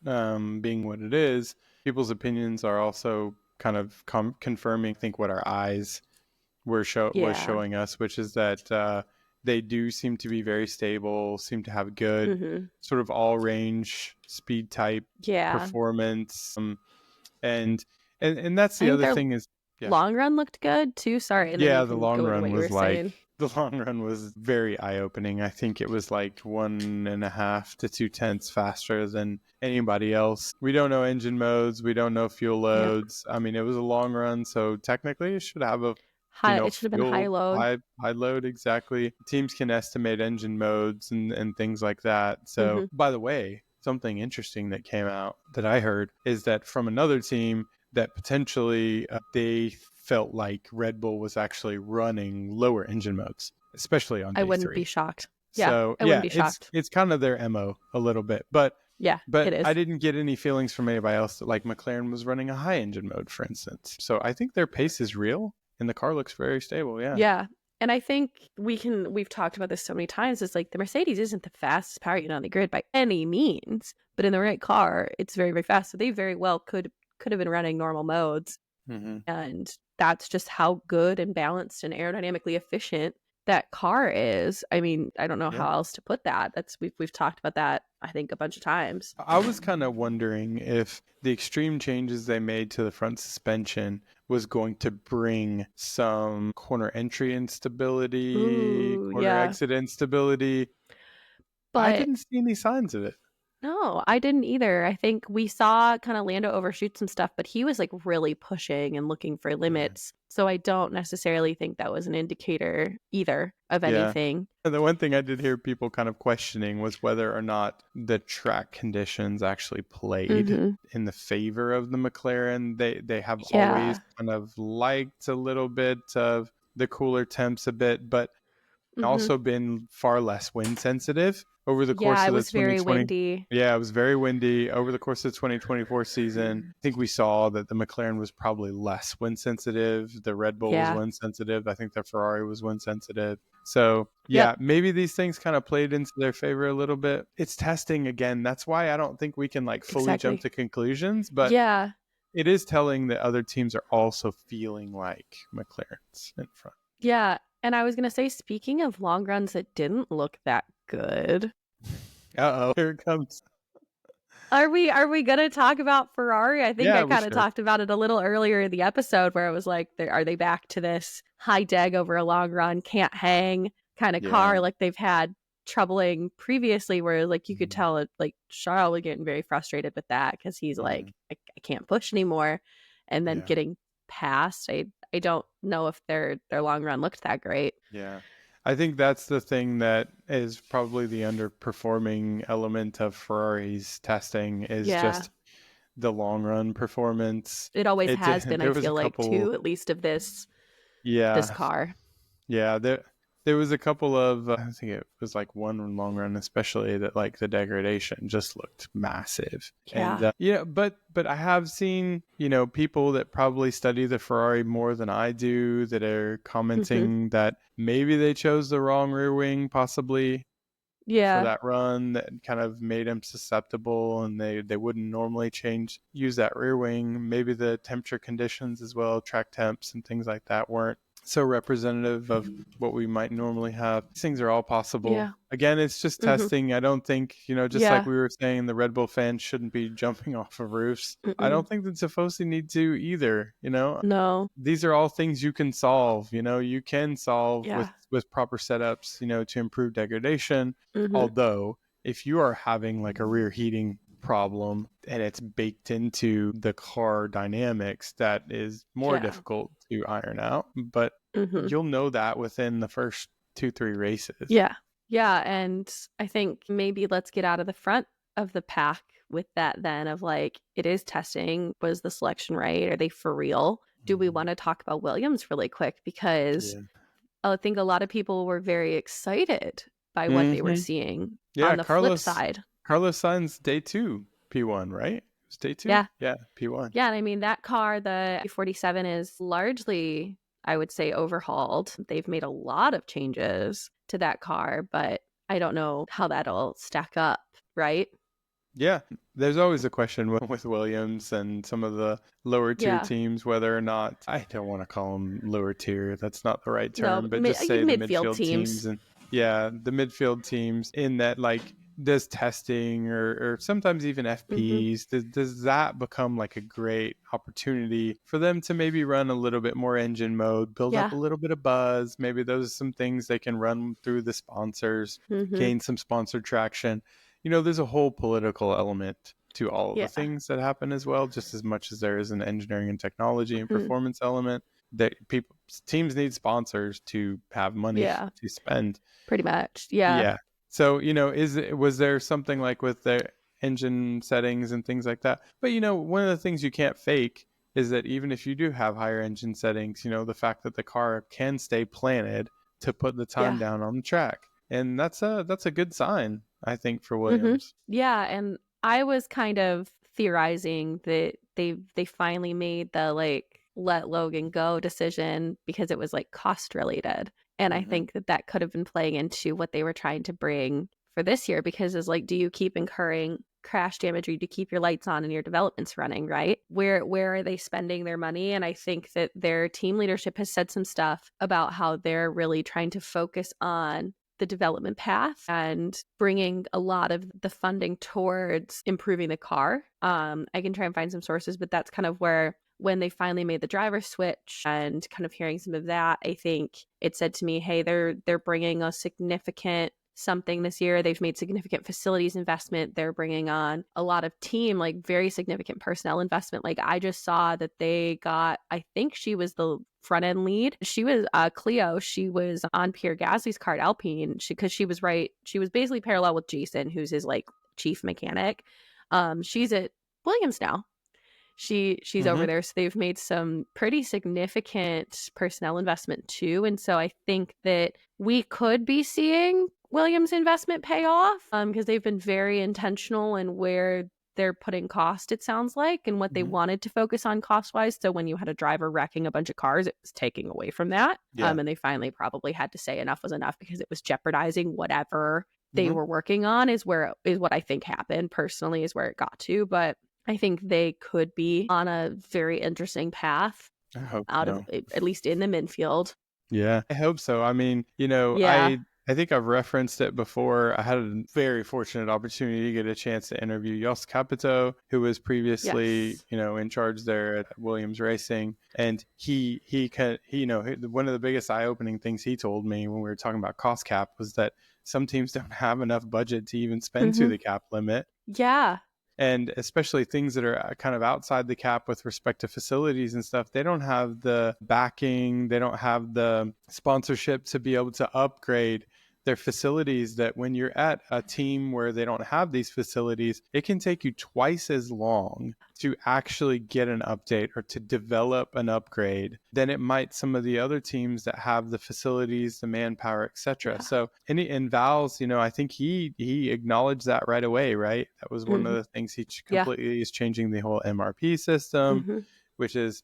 Speaker 2: being what it is, people's opinions are also kind of confirming, I think, what our eyes was showing us, which is that they do seem to be very stable, seem to have good sort of all range speed type performance. And that's the other thing is
Speaker 1: long run looked good too. Sorry.
Speaker 2: The long run was like, the long run was very eye-opening. I think it was like 1.5 to 2/10 faster than anybody else. We don't know engine modes. We don't know fuel loads. I mean, it was a long run, so technically it should have a
Speaker 1: it should have been high load.
Speaker 2: High load, exactly. Teams can estimate engine modes and things like that. So, by the way, something interesting that came out that I heard is that from another team that potentially they felt like Red Bull was actually running lower engine modes, especially on day
Speaker 1: I wouldn't
Speaker 2: 3.
Speaker 1: be shocked.
Speaker 2: So
Speaker 1: I wouldn't be shocked.
Speaker 2: it's kind of their MO a little bit, but
Speaker 1: it is.
Speaker 2: I didn't get any feelings from anybody else that like McLaren was running a high engine mode, for instance. So I think their pace is real and the car looks very stable.
Speaker 1: Yeah. And I think we've talked about this so many times. It's like the Mercedes isn't the fastest power unit on the grid by any means, but in the right car, it's very, very fast. So they very well could have been running normal modes.
Speaker 2: Mm-hmm.
Speaker 1: And that's just how good and balanced and aerodynamically efficient that car is. I mean, I don't know how else to put that. That's we've talked about that, I think, a bunch of times.
Speaker 2: I was kind of wondering if the extreme changes they made to the front suspension was going to bring some corner entry instability, corner exit instability. But I didn't see any signs of it.
Speaker 1: No, I didn't either. I think we saw kind of Lando overshoot some stuff, but he was like really pushing and looking for limits. So I don't necessarily think that was an indicator either of anything.
Speaker 2: And the one thing I did hear people kind of questioning was whether or not the track conditions actually played in the favor of the McLaren. They have always kind of liked a little bit of the cooler temps a bit, but also been far less wind sensitive over the course of the 2020.
Speaker 1: Very windy.
Speaker 2: Yeah, it was very windy over the course of the 2024 season. I think we saw that the McLaren was probably less wind sensitive. The Red Bull was wind sensitive. I think the Ferrari was wind sensitive. So maybe these things kind of played into their favor a little bit. It's testing again. That's why I don't think we can like fully jump to conclusions, but it is telling that other teams are also feeling like McLaren's in front.
Speaker 1: Yeah. And I was going to say, speaking of long runs that didn't look that good.
Speaker 2: Here it comes.
Speaker 1: Are we going to talk about Ferrari? I think I kind of talked about it a little earlier in the episode where it was like, are they back to this high deg over a long run, can't hang kind of car like they've had troubling previously, where like you could tell it, like Charles was getting very frustrated with that because he's like, I can't push anymore. And then getting past, I don't know if their long run looked that great.
Speaker 2: Yeah. I think that's the thing that is probably the underperforming element of Ferrari's testing is just the long run performance.
Speaker 1: It always has been, I feel like, too, at least of this car.
Speaker 2: Yeah, there was a couple of, I think it was like one long run especially that like the degradation just looked massive.
Speaker 1: Yeah.
Speaker 2: And but I have seen, people that probably study the Ferrari more than I do that are commenting that maybe they chose the wrong rear wing possibly for that run that kind of made them susceptible, and they wouldn't normally use that rear wing. Maybe the temperature conditions as well, track temps and things like that weren't so representative of what we might normally have. These things are all possible. Again, it's just testing. I don't think, just like we were saying, the Red Bull fans shouldn't be jumping off of roofs. I don't think the Tifosi need to either,
Speaker 1: No.
Speaker 2: These are all things you can solve, you can solve with proper setups, to improve degradation. Although, if you are having like a rear heating problem and it's baked into the car dynamics, that is more difficult to iron out, but you'll know that within the first 2-3 races.
Speaker 1: And I think maybe let's get out of the front of the pack with that then, of like, it is testing. Was the selection right? Are they for real? Do we want to talk about Williams really quick? Because I think a lot of people were very excited by what they were seeing on the flip side.
Speaker 2: Carlos Sainz day 2 P1, right? It was day 2? Yeah, P1.
Speaker 1: Yeah, and I mean, that car, the 47, is largely, I would say, overhauled. They've made a lot of changes to that car, but I don't know how that'll stack up, right?
Speaker 2: Yeah, there's always a question with Williams and some of the lower tier teams, whether or not, I don't want to call them lower tier, that's not the right term, but just say the midfield teams. And the midfield teams, in that like, does testing or sometimes even FPs, does that become like a great opportunity for them to maybe run a little bit more engine mode, build up a little bit of buzz? Maybe those are some things they can run through the sponsors, gain some sponsor traction. There's a whole political element to all of the things that happen as well, just as much as there is an engineering and technology and performance element. That teams need sponsors to have money to spend.
Speaker 1: Pretty much.
Speaker 2: So, was there something like with the engine settings and things like that. But, one of the things you can't fake is that even if you do have higher engine settings, the fact that the car can stay planted to put the time down on the track. And that's a good sign, I think, for Williams.
Speaker 1: Yeah, and I was kind of theorizing that they finally made the let Logan go decision because it was cost related. And I think that could have been playing into what they were trying to bring for this year, because it's do you keep incurring crash damage, or do you keep your lights on and your developments running, right? Where are they spending their money? And I think that their team leadership has said some stuff about how they're really trying to focus on the development path and bringing a lot of the funding towards improving the car. I can try and find some sources, but that's kind of where, when they finally made the driver switch and kind of hearing some of that, I think it said to me, hey, they're bringing a significant something this year. They've made significant facilities investment. They're bringing on a lot of team, very significant personnel investment. I just saw that they got, I think she was the front end lead. She was Cleo. She was on Pierre Gasly's car at Alpine because she was basically parallel with Jason, who's his chief mechanic. She's at Williams now. She's over there. So they've made some pretty significant personnel investment too. And so I think that we could be seeing Williams investment pay off because they've been very intentional in where they're putting cost, it sounds like, and what they wanted to focus on cost-wise. So when you had a driver wrecking a bunch of cars, it was taking away from that. And they finally probably had to say enough was enough because it was jeopardizing whatever they were working on is what I think happened personally, is where it got to. But I think they could be on a very interesting path of at least in the midfield.
Speaker 2: Yeah, I hope so. I mean, I think I've referenced it before. I had a very fortunate opportunity to get a chance to interview Jos Capito, who was previously, in charge there at Williams Racing. And he one of the biggest eye-opening things he told me when we were talking about cost cap was that some teams don't have enough budget to even spend to the cap limit.
Speaker 1: Yeah.
Speaker 2: And especially things that are kind of outside the cap with respect to facilities and stuff, they don't have the backing, they don't have the sponsorship to be able to upgrade their facilities, that when you're at a team where they don't have these facilities, it can take you twice as long to actually get an update or to develop an upgrade than it might some of the other teams that have the facilities, the manpower, etc. So in Val's, I think he acknowledged that right away, right? That was one of the things he completely is changing the whole MRP system, which is,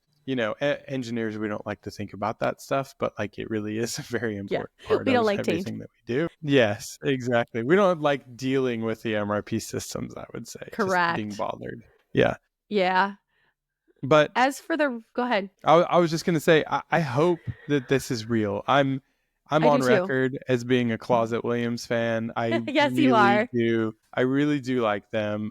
Speaker 2: engineers, we don't like to think about that stuff, but it really is a very important part of everything that we do. Yes, exactly. We don't like dealing with the MRP systems, I would say.
Speaker 1: Correct.
Speaker 2: Just being bothered. Yeah.
Speaker 1: Yeah.
Speaker 2: But
Speaker 1: as for go ahead.
Speaker 2: I was just going to say, I hope that this is real. I'm on record as being a closet Williams fan. I
Speaker 1: yes, you are.
Speaker 2: I really do like them.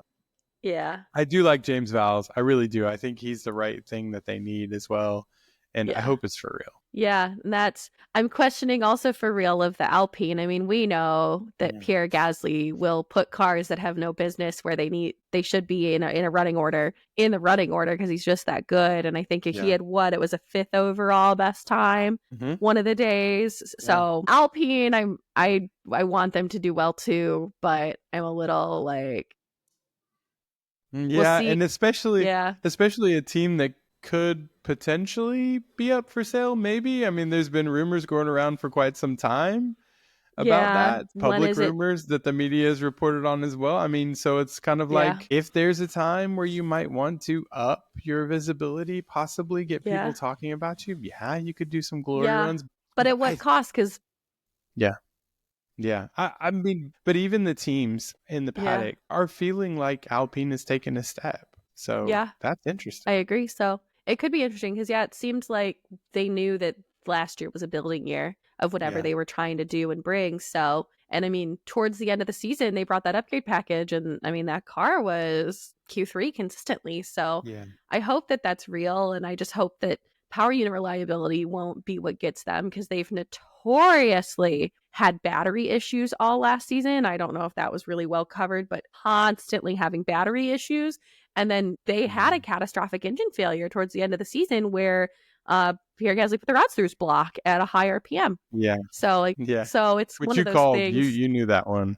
Speaker 1: Yeah.
Speaker 2: I do like James Valls. I really do. I think he's the right thing that they need as well. And I hope it's for real. Yeah.
Speaker 1: I'm questioning also for real of the Alpine. I mean, we know that Pierre Gasly will put cars that have no business where they should be in the running order because he's just that good. And I think he had it was a 5th overall best time one of the days. So Alpine, I want them to do well too, but I'm a little
Speaker 2: and especially a team that could potentially be up for sale, maybe. I mean, there's been rumors going around for quite some time about that. Public rumors that the media has reported on as well. I mean, so it's kind of if there's a time where you might want to up your visibility, possibly get people talking about you, you could do some glory runs.
Speaker 1: But at what cost? Because
Speaker 2: I mean, but even the teams in the paddock are feeling like Alpine has taken a step. So that's interesting.
Speaker 1: I agree. So it could be interesting because, it seems like they knew that last year was a building year of whatever they were trying to do and bring. So, and I mean, towards the end of the season, they brought that upgrade package. And I mean, that car was Q3 consistently. So I hope that that's real. And I just hope that power unit reliability won't be what gets them, because they've notoriously had battery issues all last season. I don't know if that was really well covered, but constantly having battery issues. And then they had a catastrophic engine failure towards the end of the season where Pierre Gasly put the rod screws block at a high RPM.
Speaker 2: Yeah.
Speaker 1: So so it's
Speaker 2: which
Speaker 1: one
Speaker 2: you
Speaker 1: of those
Speaker 2: called,
Speaker 1: things.
Speaker 2: You knew that one.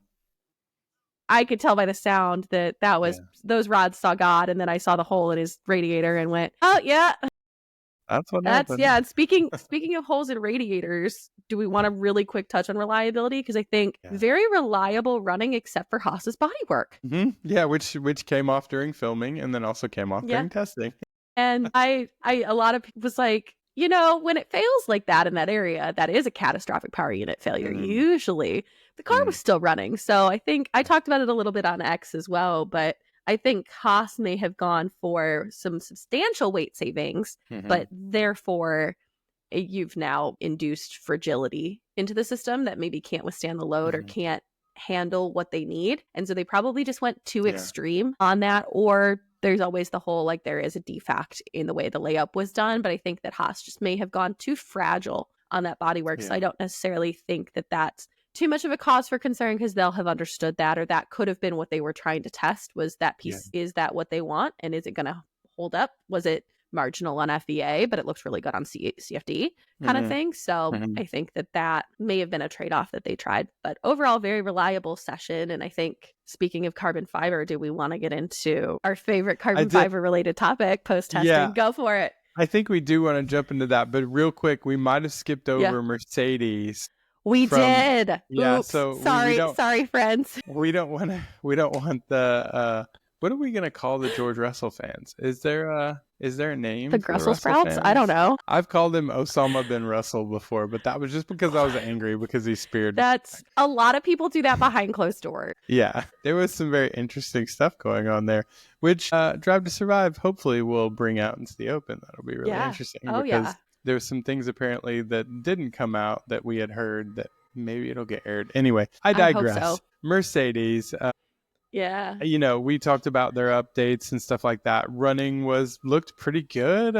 Speaker 1: I could tell by the sound that was those rods saw God, and then I saw the hole in his radiator and went, oh yeah.
Speaker 2: That's what happened.
Speaker 1: Yeah. And speaking of holes in radiators, do we want a really quick touch on reliability? Because I think very reliable running, except for Haas's bodywork.
Speaker 2: Mm-hmm. Yeah, which came off during filming and then also came off during testing.
Speaker 1: And a lot of people was like, when it fails like that in that area, that is a catastrophic power unit failure. Usually the car was still running. So I think I talked about it a little bit on X as well, but I think Haas may have gone for some substantial weight savings, but therefore you've now induced fragility into the system that maybe can't withstand the load or can't handle what they need. And so they probably just went too extreme on that, or there's always the whole, like, there is a defect in the way the layup was done. But I think that Haas just may have gone too fragile on that bodywork. So I don't necessarily think that that's too much of a cause for concern, because they'll have understood that, or that could have been what they were trying to test, was that piece. Is that what they want? And is it going to hold up? Was it marginal on FEA, but it looks really good on CFD kind of thing? So I think that may have been a trade-off that they tried. But overall, very reliable session. And I think, speaking of carbon fiber, do we want to get into our favorite carbon fiber related topic post-testing? Yeah. Go for it.
Speaker 2: I think we do want to jump into that, but real quick, we might have skipped over Mercedes.
Speaker 1: We did.
Speaker 2: Yeah.
Speaker 1: Oops.
Speaker 2: So
Speaker 1: sorry, friends.
Speaker 2: We don't want the. What are we gonna call the George Russell fans? Is there a name?
Speaker 1: The Brussels sprouts? I don't know.
Speaker 2: I've called him Osama bin Russell before, but that was just because I was angry because he speared.
Speaker 1: That's a lot of people do that behind closed doors.
Speaker 2: Yeah, there was some very interesting stuff going on there, which Drive to Survive hopefully will bring out into the open. That'll be really interesting. Because there's some things apparently that didn't come out that we had heard that maybe it'll get aired. Anyway, I digress. I hope so. Mercedes. We talked about their updates and stuff like that. Running looked pretty good.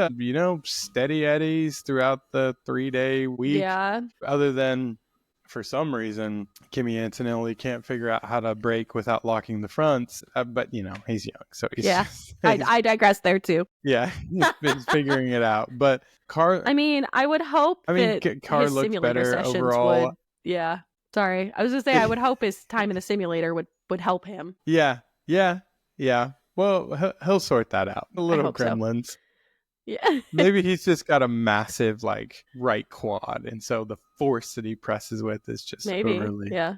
Speaker 2: Steady eddies throughout the 3-day week. Yeah. Other than, for some reason, Kimi Antonelli can't figure out how to brake without locking the fronts. But he's young, so he's
Speaker 1: I digress there too.
Speaker 2: Yeah, he's figuring it out. But car.
Speaker 1: I would hope.
Speaker 2: Car looked better overall.
Speaker 1: Sorry, I was gonna say I would hope his time in the simulator would help him.
Speaker 2: Yeah. Well, he'll sort that out. The little gremlins. So.
Speaker 1: Yeah.
Speaker 2: Maybe he's just got a massive right quad, and so the force that he presses with is just overly.
Speaker 1: Yeah.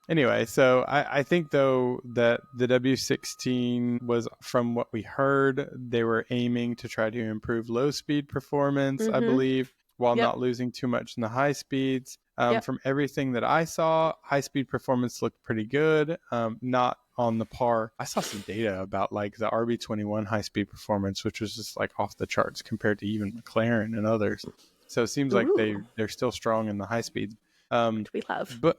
Speaker 2: Anyway, so I think though that the W16 was, from what we heard, they were aiming to try to improve low speed performance, I believe, while not losing too much in the high speeds. From everything that I saw, high-speed performance looked pretty good. Not on the par. I saw some data about the RB21 high-speed performance, which was just off the charts compared to even McLaren and others. So it seems like they're still strong in the high speeds.
Speaker 1: Which we love.
Speaker 2: But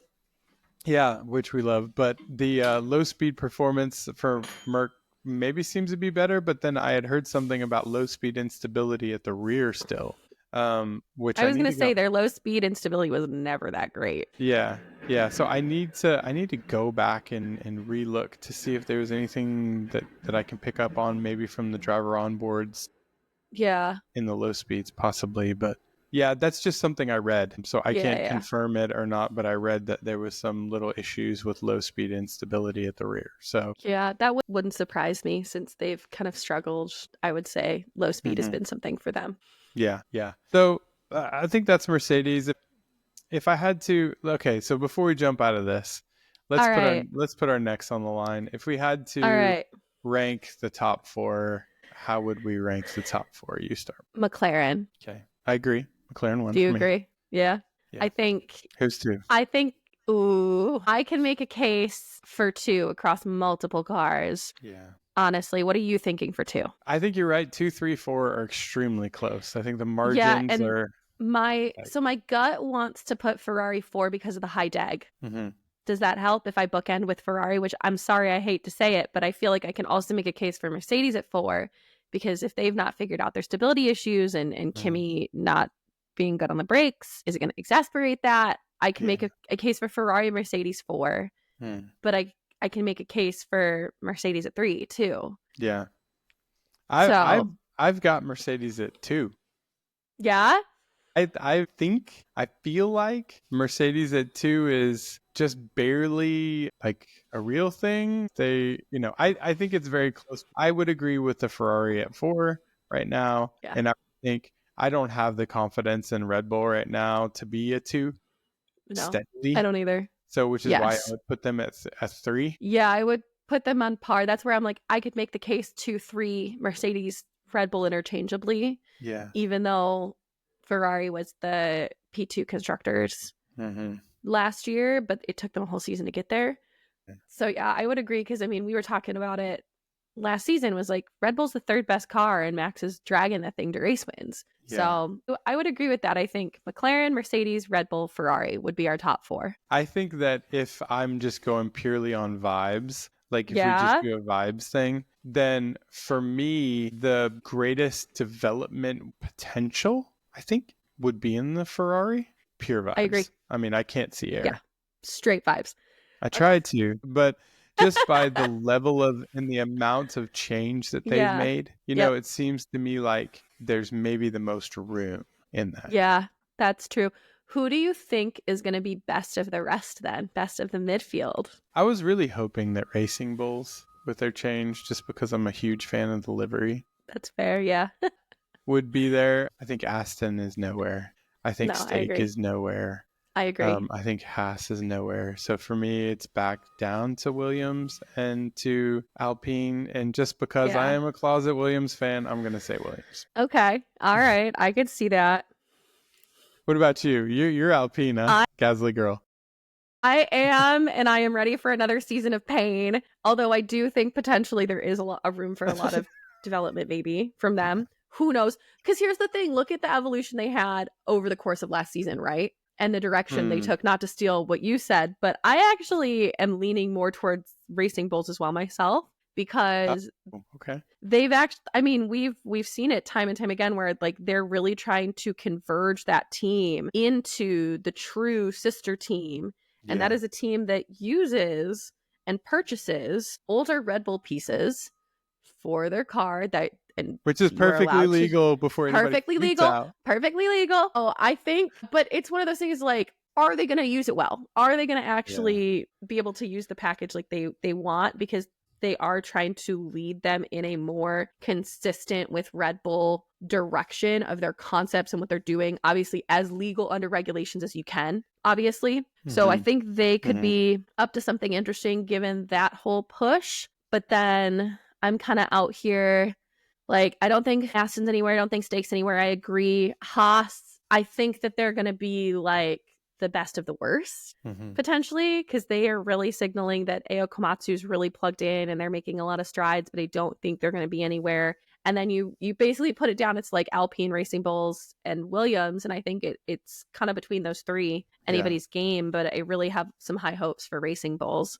Speaker 2: which we love. But the low-speed performance for Merc maybe seems to be better. But then I had heard something about low-speed instability at the rear still. Which I was going to
Speaker 1: say their low speed instability was never that great.
Speaker 2: Yeah. So I need to go back and relook to see if there was anything that I can pick up on, maybe from the driver onboards.
Speaker 1: Yeah.
Speaker 2: In the low speeds, possibly, but that's just something I read. So I can't confirm it or not, but I read that there was some little issues with low speed instability at the rear. So
Speaker 1: that wouldn't surprise me, since they've kind of struggled. I would say low speed has been something for them.
Speaker 2: Yeah. So I think that's Mercedes. If I had to, so before we jump out of this, let's put our necks on the line. If we had to rank the top 4, how would we rank the top 4? You start.
Speaker 1: McLaren.
Speaker 2: Okay, I agree. McLaren 1.
Speaker 1: Do you agree? Yeah. I think.
Speaker 2: Who's 2?
Speaker 1: I think. I can make a case for 2 across multiple cars.
Speaker 2: Yeah.
Speaker 1: Honestly, what are you thinking for 2?
Speaker 2: I think you're right. 2, 3, 4 are extremely close. I think the margins are.
Speaker 1: My gut wants to put Ferrari 4 because of the high dag. Mm-hmm. Does that help if I bookend with Ferrari? Which, I'm sorry, I hate to say it, but I feel like I can also make a case for Mercedes at 4, because if they've not figured out their stability issues and Kimi not being good on the brakes, is it going to exasperate that? I can make a case for Ferrari and Mercedes 4, but I can make a case for Mercedes at 3 too.
Speaker 2: Yeah. I've got Mercedes at 2.
Speaker 1: Yeah?
Speaker 2: I feel like Mercedes at 2 is just barely like a real thing. They, I think it's very close. I would agree with the Ferrari at 4 right now.
Speaker 1: Yeah.
Speaker 2: And I think I don't have the confidence in Red Bull right now to be a 2 steadily.
Speaker 1: I don't either.
Speaker 2: So, which is why I would put them at 3.
Speaker 1: Yeah, I would put them on par. That's where I'm like, I could make the case 2-3 Mercedes, Red Bull interchangeably.
Speaker 2: Yeah.
Speaker 1: Even though Ferrari was the P2 constructors last year, but it took them a whole season to get there. Yeah. So yeah, I would agree because we were talking about it last season. Was like Red Bull's the 3rd best car, and Max is dragging that thing to race wins. Yeah. So I would agree with that. I think McLaren, Mercedes, Red Bull, Ferrari would be our top 4.
Speaker 2: I think that if I'm just going purely on vibes, like if we just do a vibes thing, then for me, the greatest development potential, I think, would be in the Ferrari. Pure vibes.
Speaker 1: I agree.
Speaker 2: I can't see air.
Speaker 1: Yeah, straight vibes.
Speaker 2: I tried to, but just by the level of and the amount of change that they've made, it seems to me like there's maybe the most room in that.
Speaker 1: Yeah, that's true. Who do you think is going to be best of the rest then? Best of the midfield?
Speaker 2: I was really hoping that Racing Bulls, with their change, just because I'm a huge fan of the livery.
Speaker 1: That's fair, yeah.
Speaker 2: would be there. I think Aston is nowhere. I think Stake is nowhere.
Speaker 1: I agree.
Speaker 2: I think Haas is nowhere. So for me, it's back down to Williams and to Alpine. And just because I am a closet Williams fan, I'm going to say Williams.
Speaker 1: Okay. All right. I could see that.
Speaker 2: What about you? You're Alpine, huh? Gasly girl.
Speaker 1: I am, and I am ready for another season of pain. Although I do think potentially there is a lot of room for a lot of development maybe from them. Who knows? Because here's the thing. Look at the evolution they had over the course of last season, right? And the direction they took, not to steal what you said, but I actually am leaning more towards Racing Bulls as well myself, because they've actually, we've seen it time and time again where like they're really trying to converge that team into the true sister team. And that is a team that uses and purchases older Red Bull pieces for their car
Speaker 2: which is perfectly legal before anybody freaks out.
Speaker 1: Perfectly legal. Oh, I think, but it's one of those things like, are they going to use it well? Are they going to actually be able to use the package like they want? Because they are trying to lead them in a more consistent with Red Bull direction of their concepts and what they're doing, obviously as legal under regulations as you can, obviously. So I think they could be up to something interesting given that whole push. But then I'm kind of out here. Like, I don't think Aston's anywhere. I don't think Stake's anywhere. I agree. Haas, I think that they're going to be like the best of the worst, potentially, because they are really signaling that Ao Komatsu's really plugged in and they're making a lot of strides, but I don't think they're going to be anywhere. And then you basically put it down. It's like Alpine, Racing Bulls, and Williams. And I think it's kind of between those three, anybody's game. But I really have some high hopes for Racing Bulls.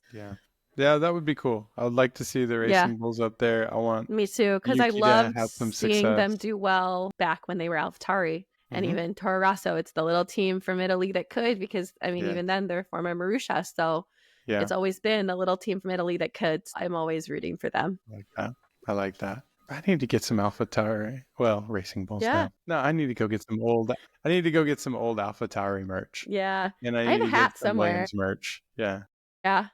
Speaker 2: Yeah, that would be cool. I would like to see the Racing Bulls up there. I want
Speaker 1: me too, because I love seeing them do well back when they were AlphaTauri and even Toro Rosso. It's the little team from Italy that could, because even then they're former Marussia, so it's always been the little team from Italy that could. I'm always rooting for them.
Speaker 2: I like that. I need to get some AlphaTauri. Well, Racing Bulls. Yeah. No, I need to go get some old. I need to go get some old AlphaTauri merch.
Speaker 1: Yeah.
Speaker 2: And I
Speaker 1: have a hat somewhere.
Speaker 2: Williams merch. Yeah.
Speaker 1: Yeah.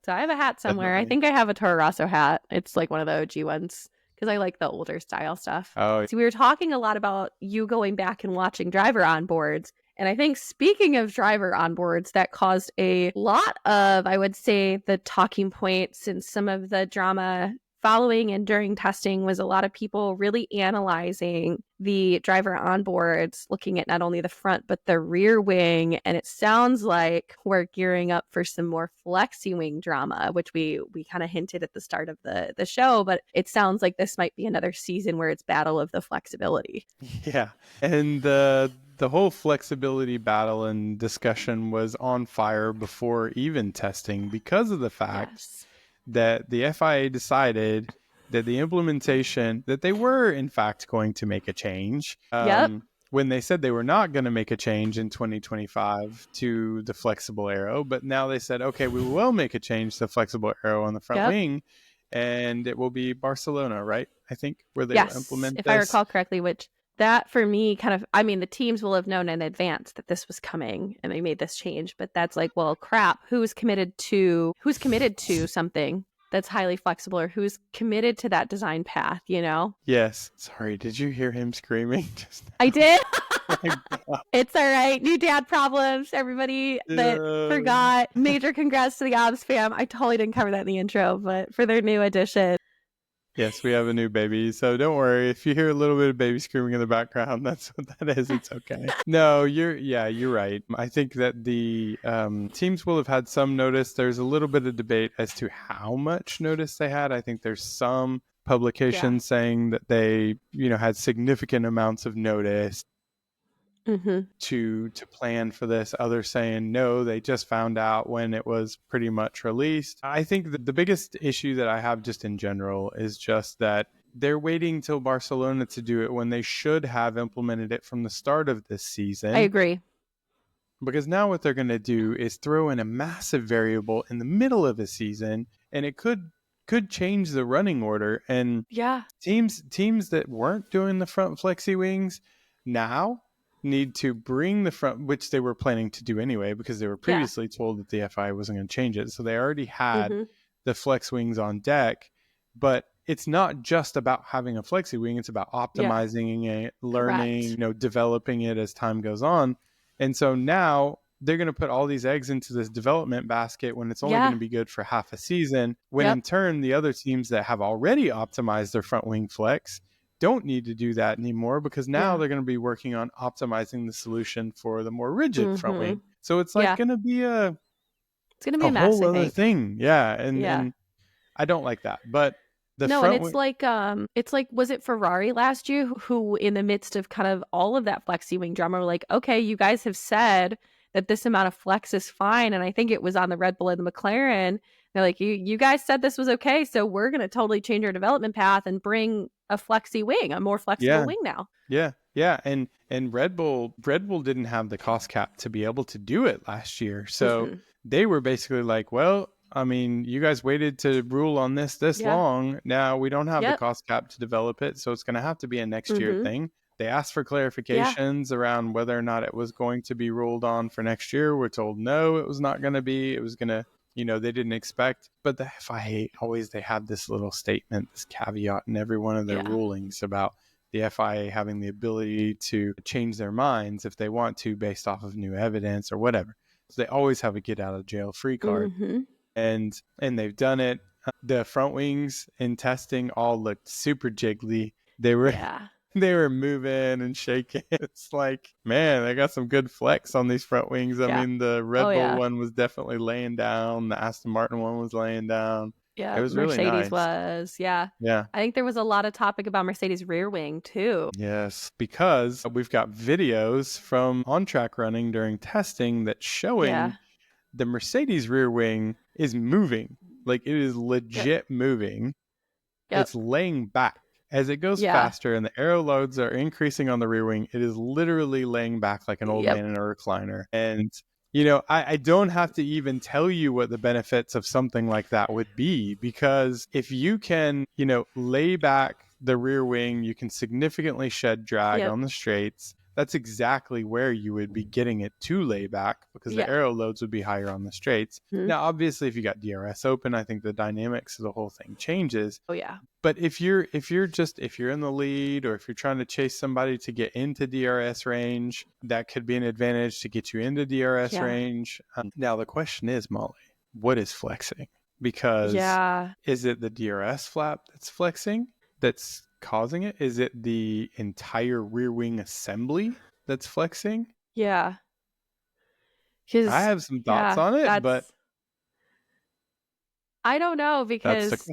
Speaker 1: So I have a hat somewhere. Definitely. I think I have a Toro Rosso hat. It's like one of the OG ones because I like the older style stuff.
Speaker 2: Oh.
Speaker 1: So we were talking a lot about you going back and watching driver onboards. And I think speaking of driver onboards, that caused a lot of, I would say, the talking points and some of the drama following and during testing was a lot of people really analyzing the driver onboards, looking at not only the front, but the rear wing. And it sounds like we're gearing up for some more Flexi-wing drama, which we kind of hinted at the start of the show. But it sounds like this might be another season where it's battle of the flexibility.
Speaker 2: Yeah. And the whole flexibility battle and discussion was on fire before even testing because of the fact that the FIA decided that the implementation, that they were in fact going to make a change. When they said they were not going to make a change in 2025 to the flexible aero, but now they said, okay, we will make a change to the flexible aero on the front wing, and it will be Barcelona, right? I think, where they will implement
Speaker 1: if I recall correctly, which that for me kind of, I mean, the teams will have known in advance that this was coming and they made this change, but that's like, well, crap, who's committed to something that's highly flexible, or who's committed to that design path, you know?
Speaker 2: Yes. Sorry, did you hear him screaming just now?
Speaker 1: I did. It's all right. New dad problems. Everybody that forgot. Major congrats to the Obbs fam. I totally didn't cover that in the intro, but for their new addition.
Speaker 2: Yes, we have a new baby, so don't worry. If you hear a little bit of baby screaming in the background, that's what that is. It's okay. No, you're right. I think that the teams will have had some notice. There's a little bit of debate as to how much notice they had. I think there's some publications saying that they, had significant amounts of notice. To plan for this. Others saying no, they just found out when it was pretty much released. I think that the biggest issue that I have just in general is just that they're waiting till Barcelona to do it when they should have implemented it from the start of this season.
Speaker 1: I agree.
Speaker 2: Because now what they're going to do is throw in a massive variable in the middle of a season, and it could change the running order. And teams that weren't doing the front flexi wings now need to bring the front, which they were planning to do anyway, because they were previously told that the FI wasn't going to change it. So they already had the flex wings on deck, but it's not just about having a flexi wing. It's about optimizing it, learning, developing it as time goes on. And so now they're going to put all these eggs into this development basket when it's only going to be good for half a season, when in turn the other teams that have already optimized their front wing flex don't need to do that anymore, because now they're going to be working on optimizing the solution for the more rigid front wing. So it's like going to be a
Speaker 1: mess,
Speaker 2: whole other thing. Yeah. And I don't like that. But
Speaker 1: it's like, was it Ferrari last year who in the midst of kind of all of that flexi wing drama were like, okay, you guys have said that this amount of flex is fine. And I think it was on the Red Bull and the McLaren. They're like, you guys said this was okay, so we're going to totally change our development path and bring a flexi wing, a more flexible wing now.
Speaker 2: Yeah. And Red Bull didn't have the cost cap to be able to do it last year. So they were basically like, well, I mean, you guys waited to rule on this long. Now we don't have the cost cap to develop it, so it's going to have to be a next year thing. They asked for clarifications around whether or not it was going to be ruled on for next year. We're told no, it was not going to be. It was going to, they didn't expect. But the FIA they have this little statement, this caveat in every one of their rulings about the FIA having the ability to change their minds if they want to, based off of new evidence or whatever. So they always have a get out of jail free card. And they've done it. The front wings in testing all looked super jiggly. They were moving and shaking. It's like, man, they got some good flex on these front wings. I mean, the Red Bull one was definitely laying down. The Aston Martin one was laying down.
Speaker 1: Yeah,
Speaker 2: it was
Speaker 1: Mercedes
Speaker 2: really nice.
Speaker 1: was. Yeah. I think there was a lot of topic about Mercedes rear wing too.
Speaker 2: Yes, because we've got videos from on-track running during testing that's showing the Mercedes rear wing is moving. Like, it is legit moving. It's laying back. As it goes faster and the aero loads are increasing on the rear wing, it is literally laying back like an old man in a recliner. And, I don't have to even tell you what the benefits of something like that would be, because if you can, lay back the rear wing, you can significantly shed drag on the straights. That's exactly where you would be getting it to lay back, because the aero loads would be higher on the straights. Now, obviously, if you got DRS open, I think the dynamics of the whole thing changes.
Speaker 1: Oh yeah.
Speaker 2: But if you're in the lead, or if you're trying to chase somebody to get into DRS range, that could be an advantage to get you into DRS range. Now the question is, Molly, what is flexing? Because is it the DRS flap that's flexing, that's causing it? Is it the entire rear wing assembly that's flexing?
Speaker 1: Yeah.
Speaker 2: I have some thoughts on it, but
Speaker 1: I don't know, because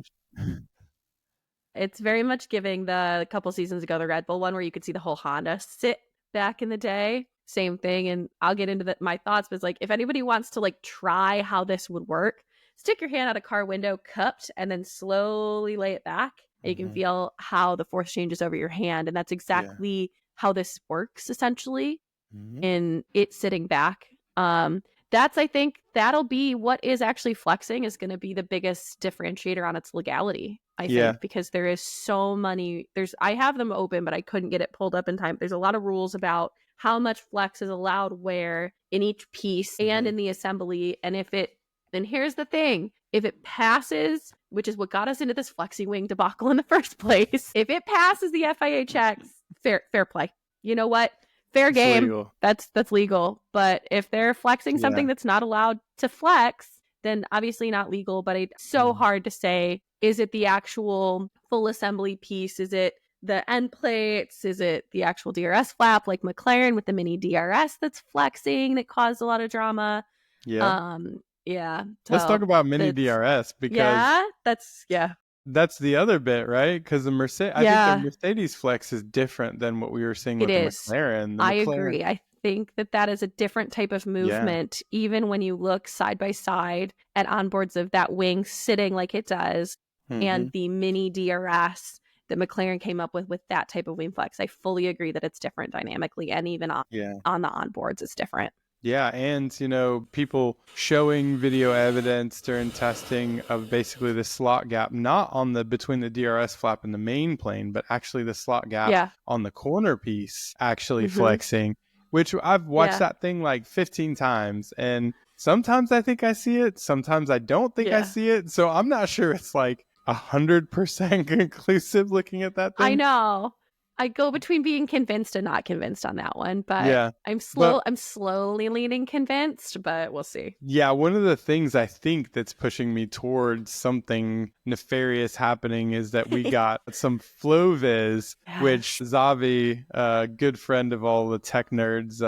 Speaker 1: it's very much giving the couple seasons ago, the Red Bull one, where you could see the whole Honda sit back in the day. Same thing. And I'll get into my thoughts, but it's like, if anybody wants to like try how this would work, stick your hand out a car window cupped and then slowly lay it back. And you can feel how the force changes over your hand. And that's exactly how this works, essentially, in it sitting back. I think that'll be what is actually flexing is going to be the biggest differentiator on its legality, I think, because there is so many, I have them open, but I couldn't get it pulled up in time. There's a lot of rules about how much flex is allowed where in each piece and in the assembly. And here's the thing, if it passes, which is what got us into this Flexi-wing debacle in the first place, if it passes the FIA checks, fair play. You know what? Fair game. Legal. That's legal. But if they're flexing something that's not allowed to flex, then obviously not legal. But it's so hard to say, is it the actual full assembly piece? Is it the end plates? Is it the actual DRS flap like McLaren with the mini DRS that's flexing that caused a lot of drama? Yeah.
Speaker 2: Let's talk about mini DRS because that's the other bit, right? Because I think the Mercedes flex is different than what we were seeing with the McLaren.
Speaker 1: I agree. I think that is a different type of movement, even when you look side by side at onboards of that wing sitting like it does and the mini DRS that McLaren came up with that type of wing flex. I fully agree that it's different dynamically, and even on the onboards, it's different.
Speaker 2: Yeah, and, people showing video evidence during testing of basically the slot gap, not on between the DRS flap and the main plane, but actually the slot gap on the corner piece actually flexing, which I've watched that thing like 15 times. And sometimes I think I see it. Sometimes I don't think I see it. So I'm not sure it's like 100% conclusive looking at that thing.
Speaker 1: I know. I go between being convinced and not convinced on that one, but I'm slowly leaning convinced, but we'll see.
Speaker 2: Yeah, one of the things I think that's pushing me towards something nefarious happening is that we got some FlowViz, which Zavi, a good friend of all the tech nerds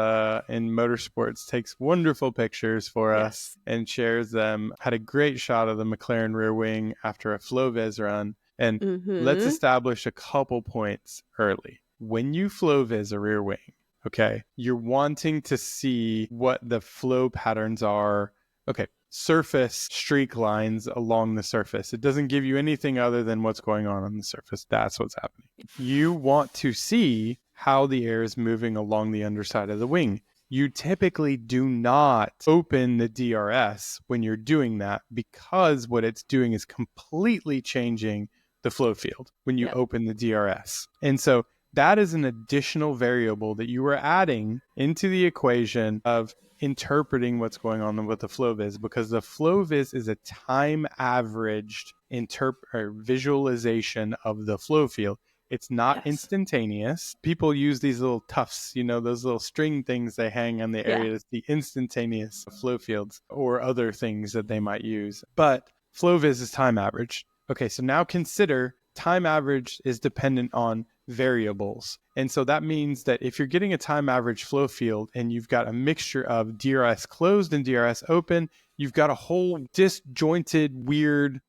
Speaker 2: in motorsports, takes wonderful pictures for us and shares them. Had a great shot of the McLaren rear wing after a FlowViz run. And let's establish a couple points early. When you FlowViz a rear wing, okay, you're wanting to see what the flow patterns are. Okay, surface streak lines along the surface. It doesn't give you anything other than what's going on the surface. That's what's happening. You want to see how the air is moving along the underside of the wing. You typically do not open the DRS when you're doing that, because what it's doing is completely changing the flow field when you open the DRS. And so that is an additional variable that you are adding into the equation of interpreting what's going on with the FlowViz, because the FlowViz is a time averaged visualization of the flow field. It's not instantaneous. People use these little tufts, those little string things they hang on the area. It's the instantaneous flow fields or other things that they might use. But FlowViz is time averaged. Okay, so now consider time average is dependent on variables. And so that means that if you're getting a time average flow field and you've got a mixture of DRS closed and DRS open, you've got a whole disjointed, weird,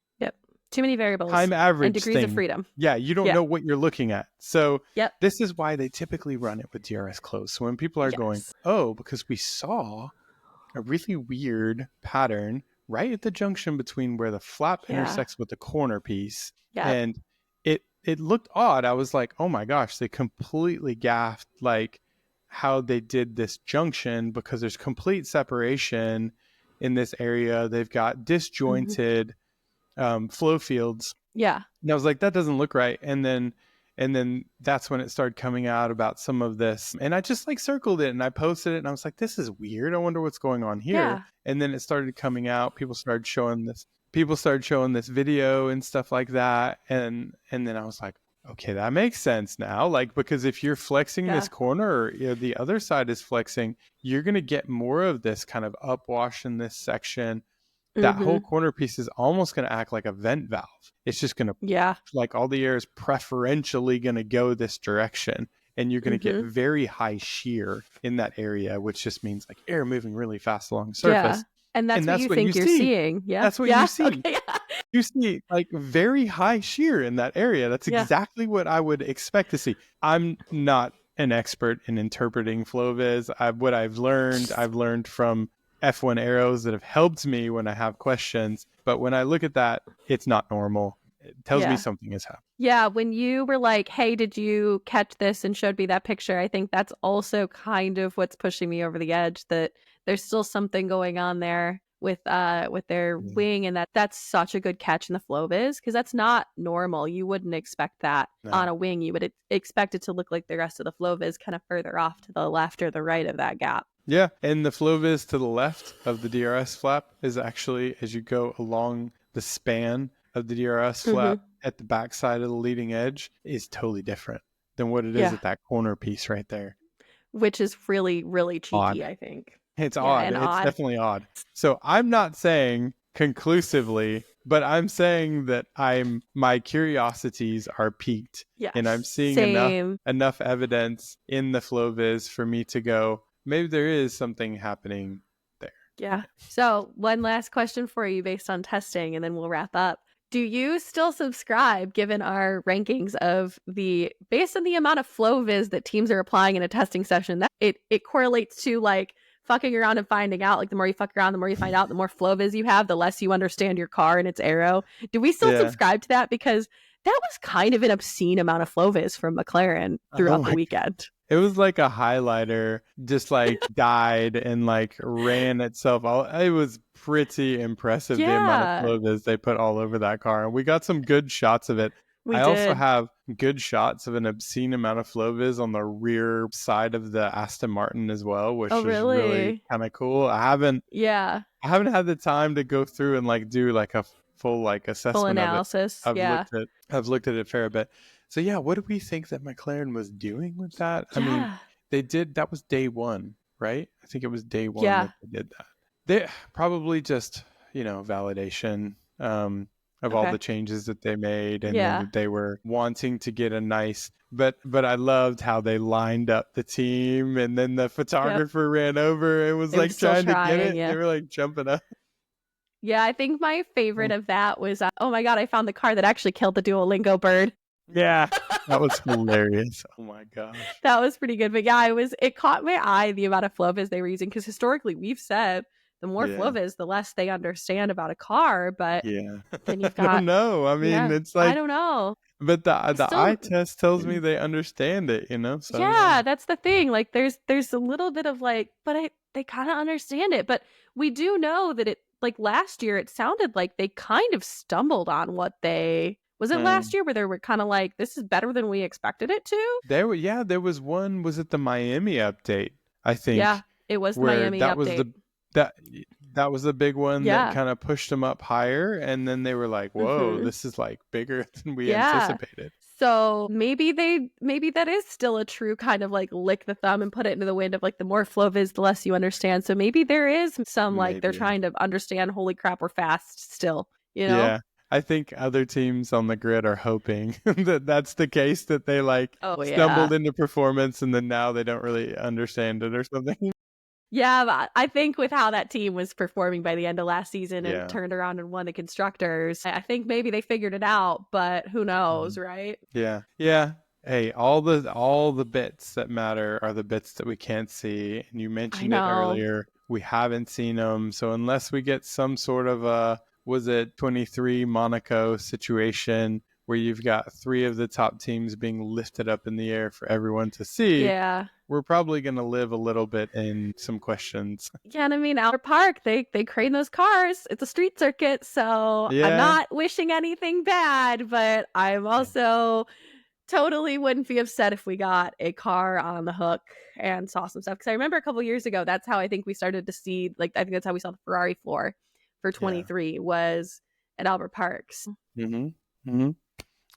Speaker 1: too many variables,
Speaker 2: time average
Speaker 1: and degrees of freedom.
Speaker 2: Yeah, you don't know what you're looking at. So this is why they typically run it with DRS closed. So when people are going, because we saw a really weird pattern right at the junction between where the flap intersects with the corner piece. And it looked odd. I was like, oh my gosh, they completely gaffed like how they did this junction, because there's complete separation in this area. They've got disjointed flow fields. And I was like, that doesn't look right. And then that's when it started coming out about some of this. And I just like circled it and I posted it and I was like, this is weird. I wonder what's going on here. And then it started coming out. People started showing this video and stuff like that. And then I was like, okay, that makes sense now. Like, because if you're flexing this corner or the other side is flexing, you're going to get more of this kind of upwash in this section. That whole corner piece is almost going to act like a vent valve. It's just going to, like all the air is preferentially going to go this direction. And you're going to get very high shear in that area, which just means like air moving really fast along the surface.
Speaker 1: And that's what you think you're seeing.
Speaker 2: That's what you see. Okay, you see like very high shear in that area. That's exactly what I would expect to see. I'm not an expert in interpreting FlowViz. What I've learned from F1 arrows that have helped me when I have questions. But when I look at that, it's not normal. tells me something has happened.
Speaker 1: Yeah, when you were like, hey, did you catch this, and showed me that picture, I think that's also kind of what's pushing me over the edge, that there's still something going on there with their wing, and that's such a good catch in the FlowViz, because that's not normal. You wouldn't expect that on a wing. You would expect it to look like the rest of the FlowViz, kind of further off to the left or the right of that gap.
Speaker 2: Yeah, and the FlowViz to the left of the DRS flap is actually, as you go along the span of the DRS flap at the backside of the leading edge, is totally different than what it is at that corner piece right there.
Speaker 1: Which is really, really cheeky, odd. I think.
Speaker 2: It's odd. It's definitely odd. So I'm not saying conclusively, but I'm saying that my curiosities are piqued.
Speaker 1: Yes,
Speaker 2: and I'm seeing enough evidence in the FlowViz for me to go, maybe there is something happening there.
Speaker 1: Yeah. So one last question for you based on testing, and then we'll wrap up. Do you still subscribe, given our rankings of based on the amount of FlowViz that teams are applying in a testing session, that it correlates to like fucking around and finding out? Like, the more you fuck around, the more you find out, the more FlowViz you have, the less you understand your car and its aero. Do we still subscribe to that? Because that was kind of an obscene amount of FlowViz from McLaren throughout the weekend.
Speaker 2: It was like a highlighter just like died and like ran itself all. It was pretty impressive the amount of FlowViz they put all over that car. And we got some good shots of it. I also have good shots of an obscene amount of FlowViz on the rear side of the Aston Martin as well, which is really kind of cool. I haven't had the time to go through and like do like a full like assessment,
Speaker 1: full analysis.
Speaker 2: Of it. I've looked at it a fair bit. So yeah, what do we think that McLaren was doing with that? I mean, that was day one, right? I think it was day one that they did that. They probably just, validation of all the changes that they made, and then they were wanting to get a nice. But I loved how they lined up the team, and then the photographer ran over and was like trying to get it. They were like jumping up.
Speaker 1: Yeah, I think my favorite of that was, oh my God, I found the car that actually killed the Duolingo bird.
Speaker 2: Yeah, that was hilarious. Oh my gosh.
Speaker 1: That was pretty good. But yeah, it caught my eye, the amount of FlowViz they were using, because historically we've said the more FlowViz, the less they understand about a car. But then you've got...
Speaker 2: I don't know. I mean, it's like...
Speaker 1: I don't know.
Speaker 2: But the eye test tells me they understand it, So,
Speaker 1: that's the thing. Like, there's a little bit of like, but they kind of understand it. But we do know that like last year, it sounded like they kind of stumbled on what they... Was it last year where they were kind of like, this is better than we expected it to?
Speaker 2: There was one. Was it the Miami update? I think.
Speaker 1: Yeah, it was the Miami update.
Speaker 2: That was the big one that kind of pushed them up higher, and then they were like, "Whoa, this is like bigger than we anticipated."
Speaker 1: So maybe that is still a true kind of like lick the thumb and put it into the wind of like, the more FlowViz, the less you understand. So maybe there is some like they're trying to understand. Holy crap, we're fast still.
Speaker 2: Yeah. I think other teams on the grid are hoping that that's the case, that they like stumbled into performance and then now they don't really understand it or something.
Speaker 1: Yeah, but I think with how that team was performing by the end of last season and turned around and won the constructors, I think maybe they figured it out, but who knows, right?
Speaker 2: Yeah. Yeah. Hey, all the bits that matter are the bits that we can't see. And you mentioned it earlier. We haven't seen them. So unless we get some sort of was it 23 Monaco situation where you've got 3 of the top teams being lifted up in the air for everyone to see, we're probably going to live a little bit in some questions.
Speaker 1: Yeah, and I mean, Albert Park, they crane those cars. It's a street circuit, so I'm not wishing anything bad, but I'm also totally wouldn't be upset if we got a car on the hook and saw some stuff. Because I remember a couple years ago, that's how I think we started to see, like, I think that's how we saw the Ferrari floor for 23 was at Albert Parks.
Speaker 2: And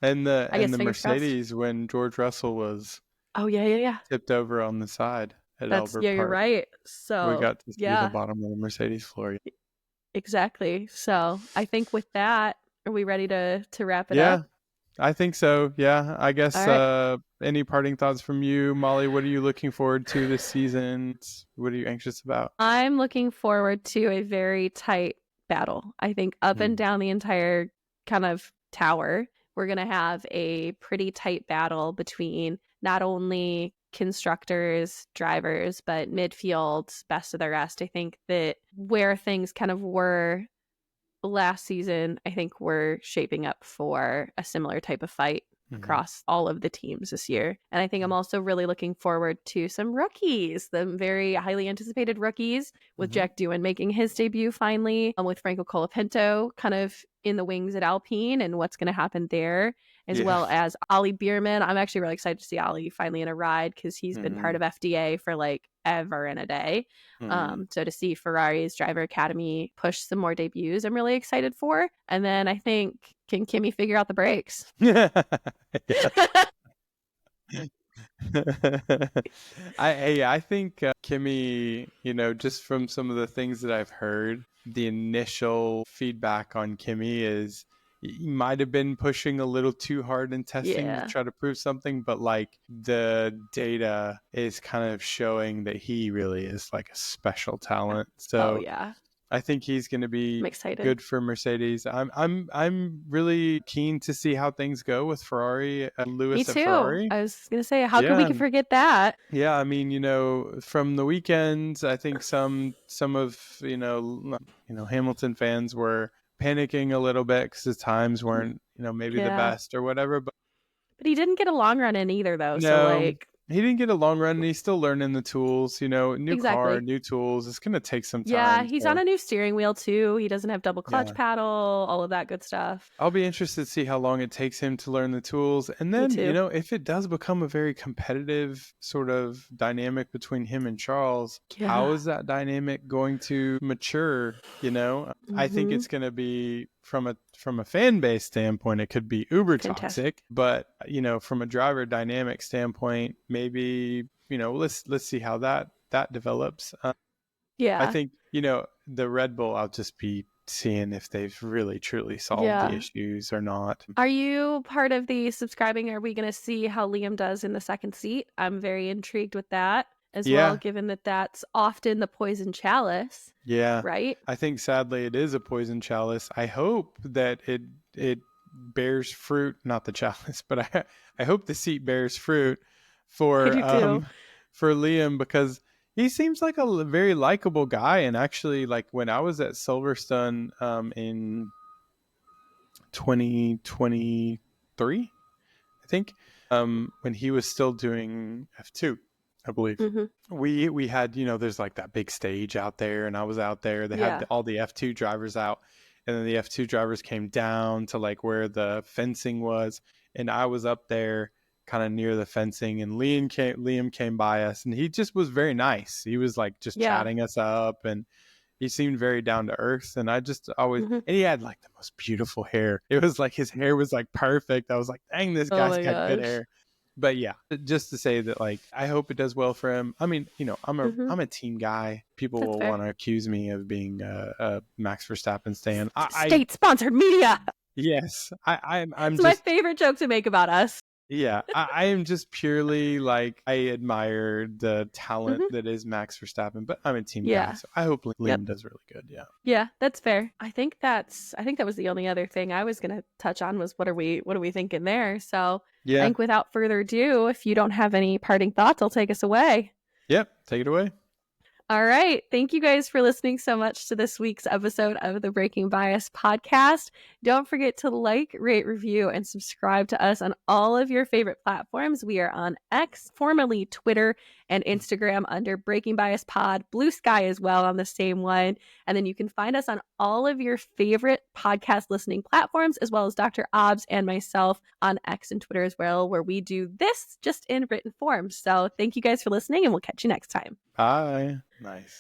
Speaker 2: the Mercedes when George Russell was tipped over on the side at Albert Park.
Speaker 1: You're right. So
Speaker 2: we got to see the bottom of the Mercedes floor.
Speaker 1: Exactly. So I think with that, are we ready to wrap it up?
Speaker 2: I think so. Yeah, I guess any parting thoughts from you, Molly? What are you looking forward to this season? What are you anxious about?
Speaker 1: I'm looking forward to a very tight battle. I think up and down the entire kind of tower, we're going to have a pretty tight battle between not only constructors, drivers, but midfield, best of the rest. I think that where things kind of were last season, I think we're shaping up for a similar type of fight across all of the teams this year. And I think I'm also really looking forward to some rookies, the very highly anticipated rookies, with Jack Doohan making his debut finally, with Franco Colapinto kind of in the wings at Alpine and what's going to happen there, as well as Ollie Bierman. I'm actually really excited to see Ollie finally in a ride because he's been part of FDA for like ever and a day. So to see Ferrari's driver academy push some more debuts, I'm really excited for. And then I think, can Kimi figure out the brakes?
Speaker 2: I think Kimi, just from some of the things that I've heard, the initial feedback on Kimi is he might have been pushing a little too hard in testing to try to prove something, but like the data is kind of showing that he really is like a special talent. So I think he's going to be good for Mercedes. I'm really keen to see how things go with Ferrari. Lewis
Speaker 1: Me too.
Speaker 2: at Ferrari.
Speaker 1: I was going to say, how could we forget that?
Speaker 2: Yeah, I mean, from the weekends, I think some of Hamilton fans were panicking a little bit because the times weren't maybe the best or whatever. But
Speaker 1: he didn't get a long run in either, though.
Speaker 2: No.
Speaker 1: So like.
Speaker 2: He didn't get a long run, and he's still learning the tools, new car, new tools. It's going to take some time.
Speaker 1: Yeah, he's on a new steering wheel, too. He doesn't have double clutch paddle, all of that good stuff.
Speaker 2: I'll be interested to see how long it takes him to learn the tools. And then, if it does become a very competitive sort of dynamic between him and Charles, how is that dynamic going to mature? I think it's going to be from a fan base standpoint, it could be uber toxic, but from a driver dynamic standpoint, maybe let's see how that develops. I think the Red Bull, I'll just be seeing if they've really truly solved the issues or not.
Speaker 1: Are you part of the subscribing? Are we going to see how Liam does in the second seat? I'm very intrigued with that as well, given that that's often the poison chalice.
Speaker 2: Yeah.
Speaker 1: Right?
Speaker 2: I think sadly it is a poison chalice. I hope that it bears fruit, not the chalice, but I hope the seat bears fruit for Liam, because he seems like a very likable guy. And actually, like when I was at Silverstone in 2023, I think, when he was still doing F2, I believe. We had, there's like that big stage out there, and I was out there. They had all the F2 drivers out, and then the F2 drivers came down to like where the fencing was, and I was up there kind of near the fencing, and Liam came by us, and he just was very nice. He was like just chatting us up, and he seemed very down to earth. And I just always, and he had like the most beautiful hair. It was like his hair was like perfect. I was like, dang, this guy's got good hair. But yeah, just to say that, like, I hope it does well for him. I mean, I'm a team guy. People will want to accuse me of being a Max Verstappen stan.
Speaker 1: State-sponsored media.
Speaker 2: Yes, I'm.
Speaker 1: It's my favorite joke to make about us.
Speaker 2: Yeah, I am just purely like, I admire the talent that is Max Verstappen, but I'm a team guy, so I hope Liam does really good.
Speaker 1: Yeah, that's fair. I think that was the only other thing I was going to touch on was what are we thinking there. So I think without further ado, if you don't have any parting thoughts, I'll take us away.
Speaker 2: Yep, take it away.
Speaker 1: All right. Thank you guys for listening so much to this week's episode of the Breaking Bias podcast. Don't forget to like, rate, review, and subscribe to us on all of your favorite platforms. We are on X, formerly Twitter, and Instagram under Breaking Bias Pod, Blue Sky as well on the same one. And then you can find us on all of your favorite podcast listening platforms, as well as Dr. Obbs and myself on X and Twitter as well, where we do this just in written form. So thank you guys for listening, and we'll catch you next time.
Speaker 2: Bye. Nice.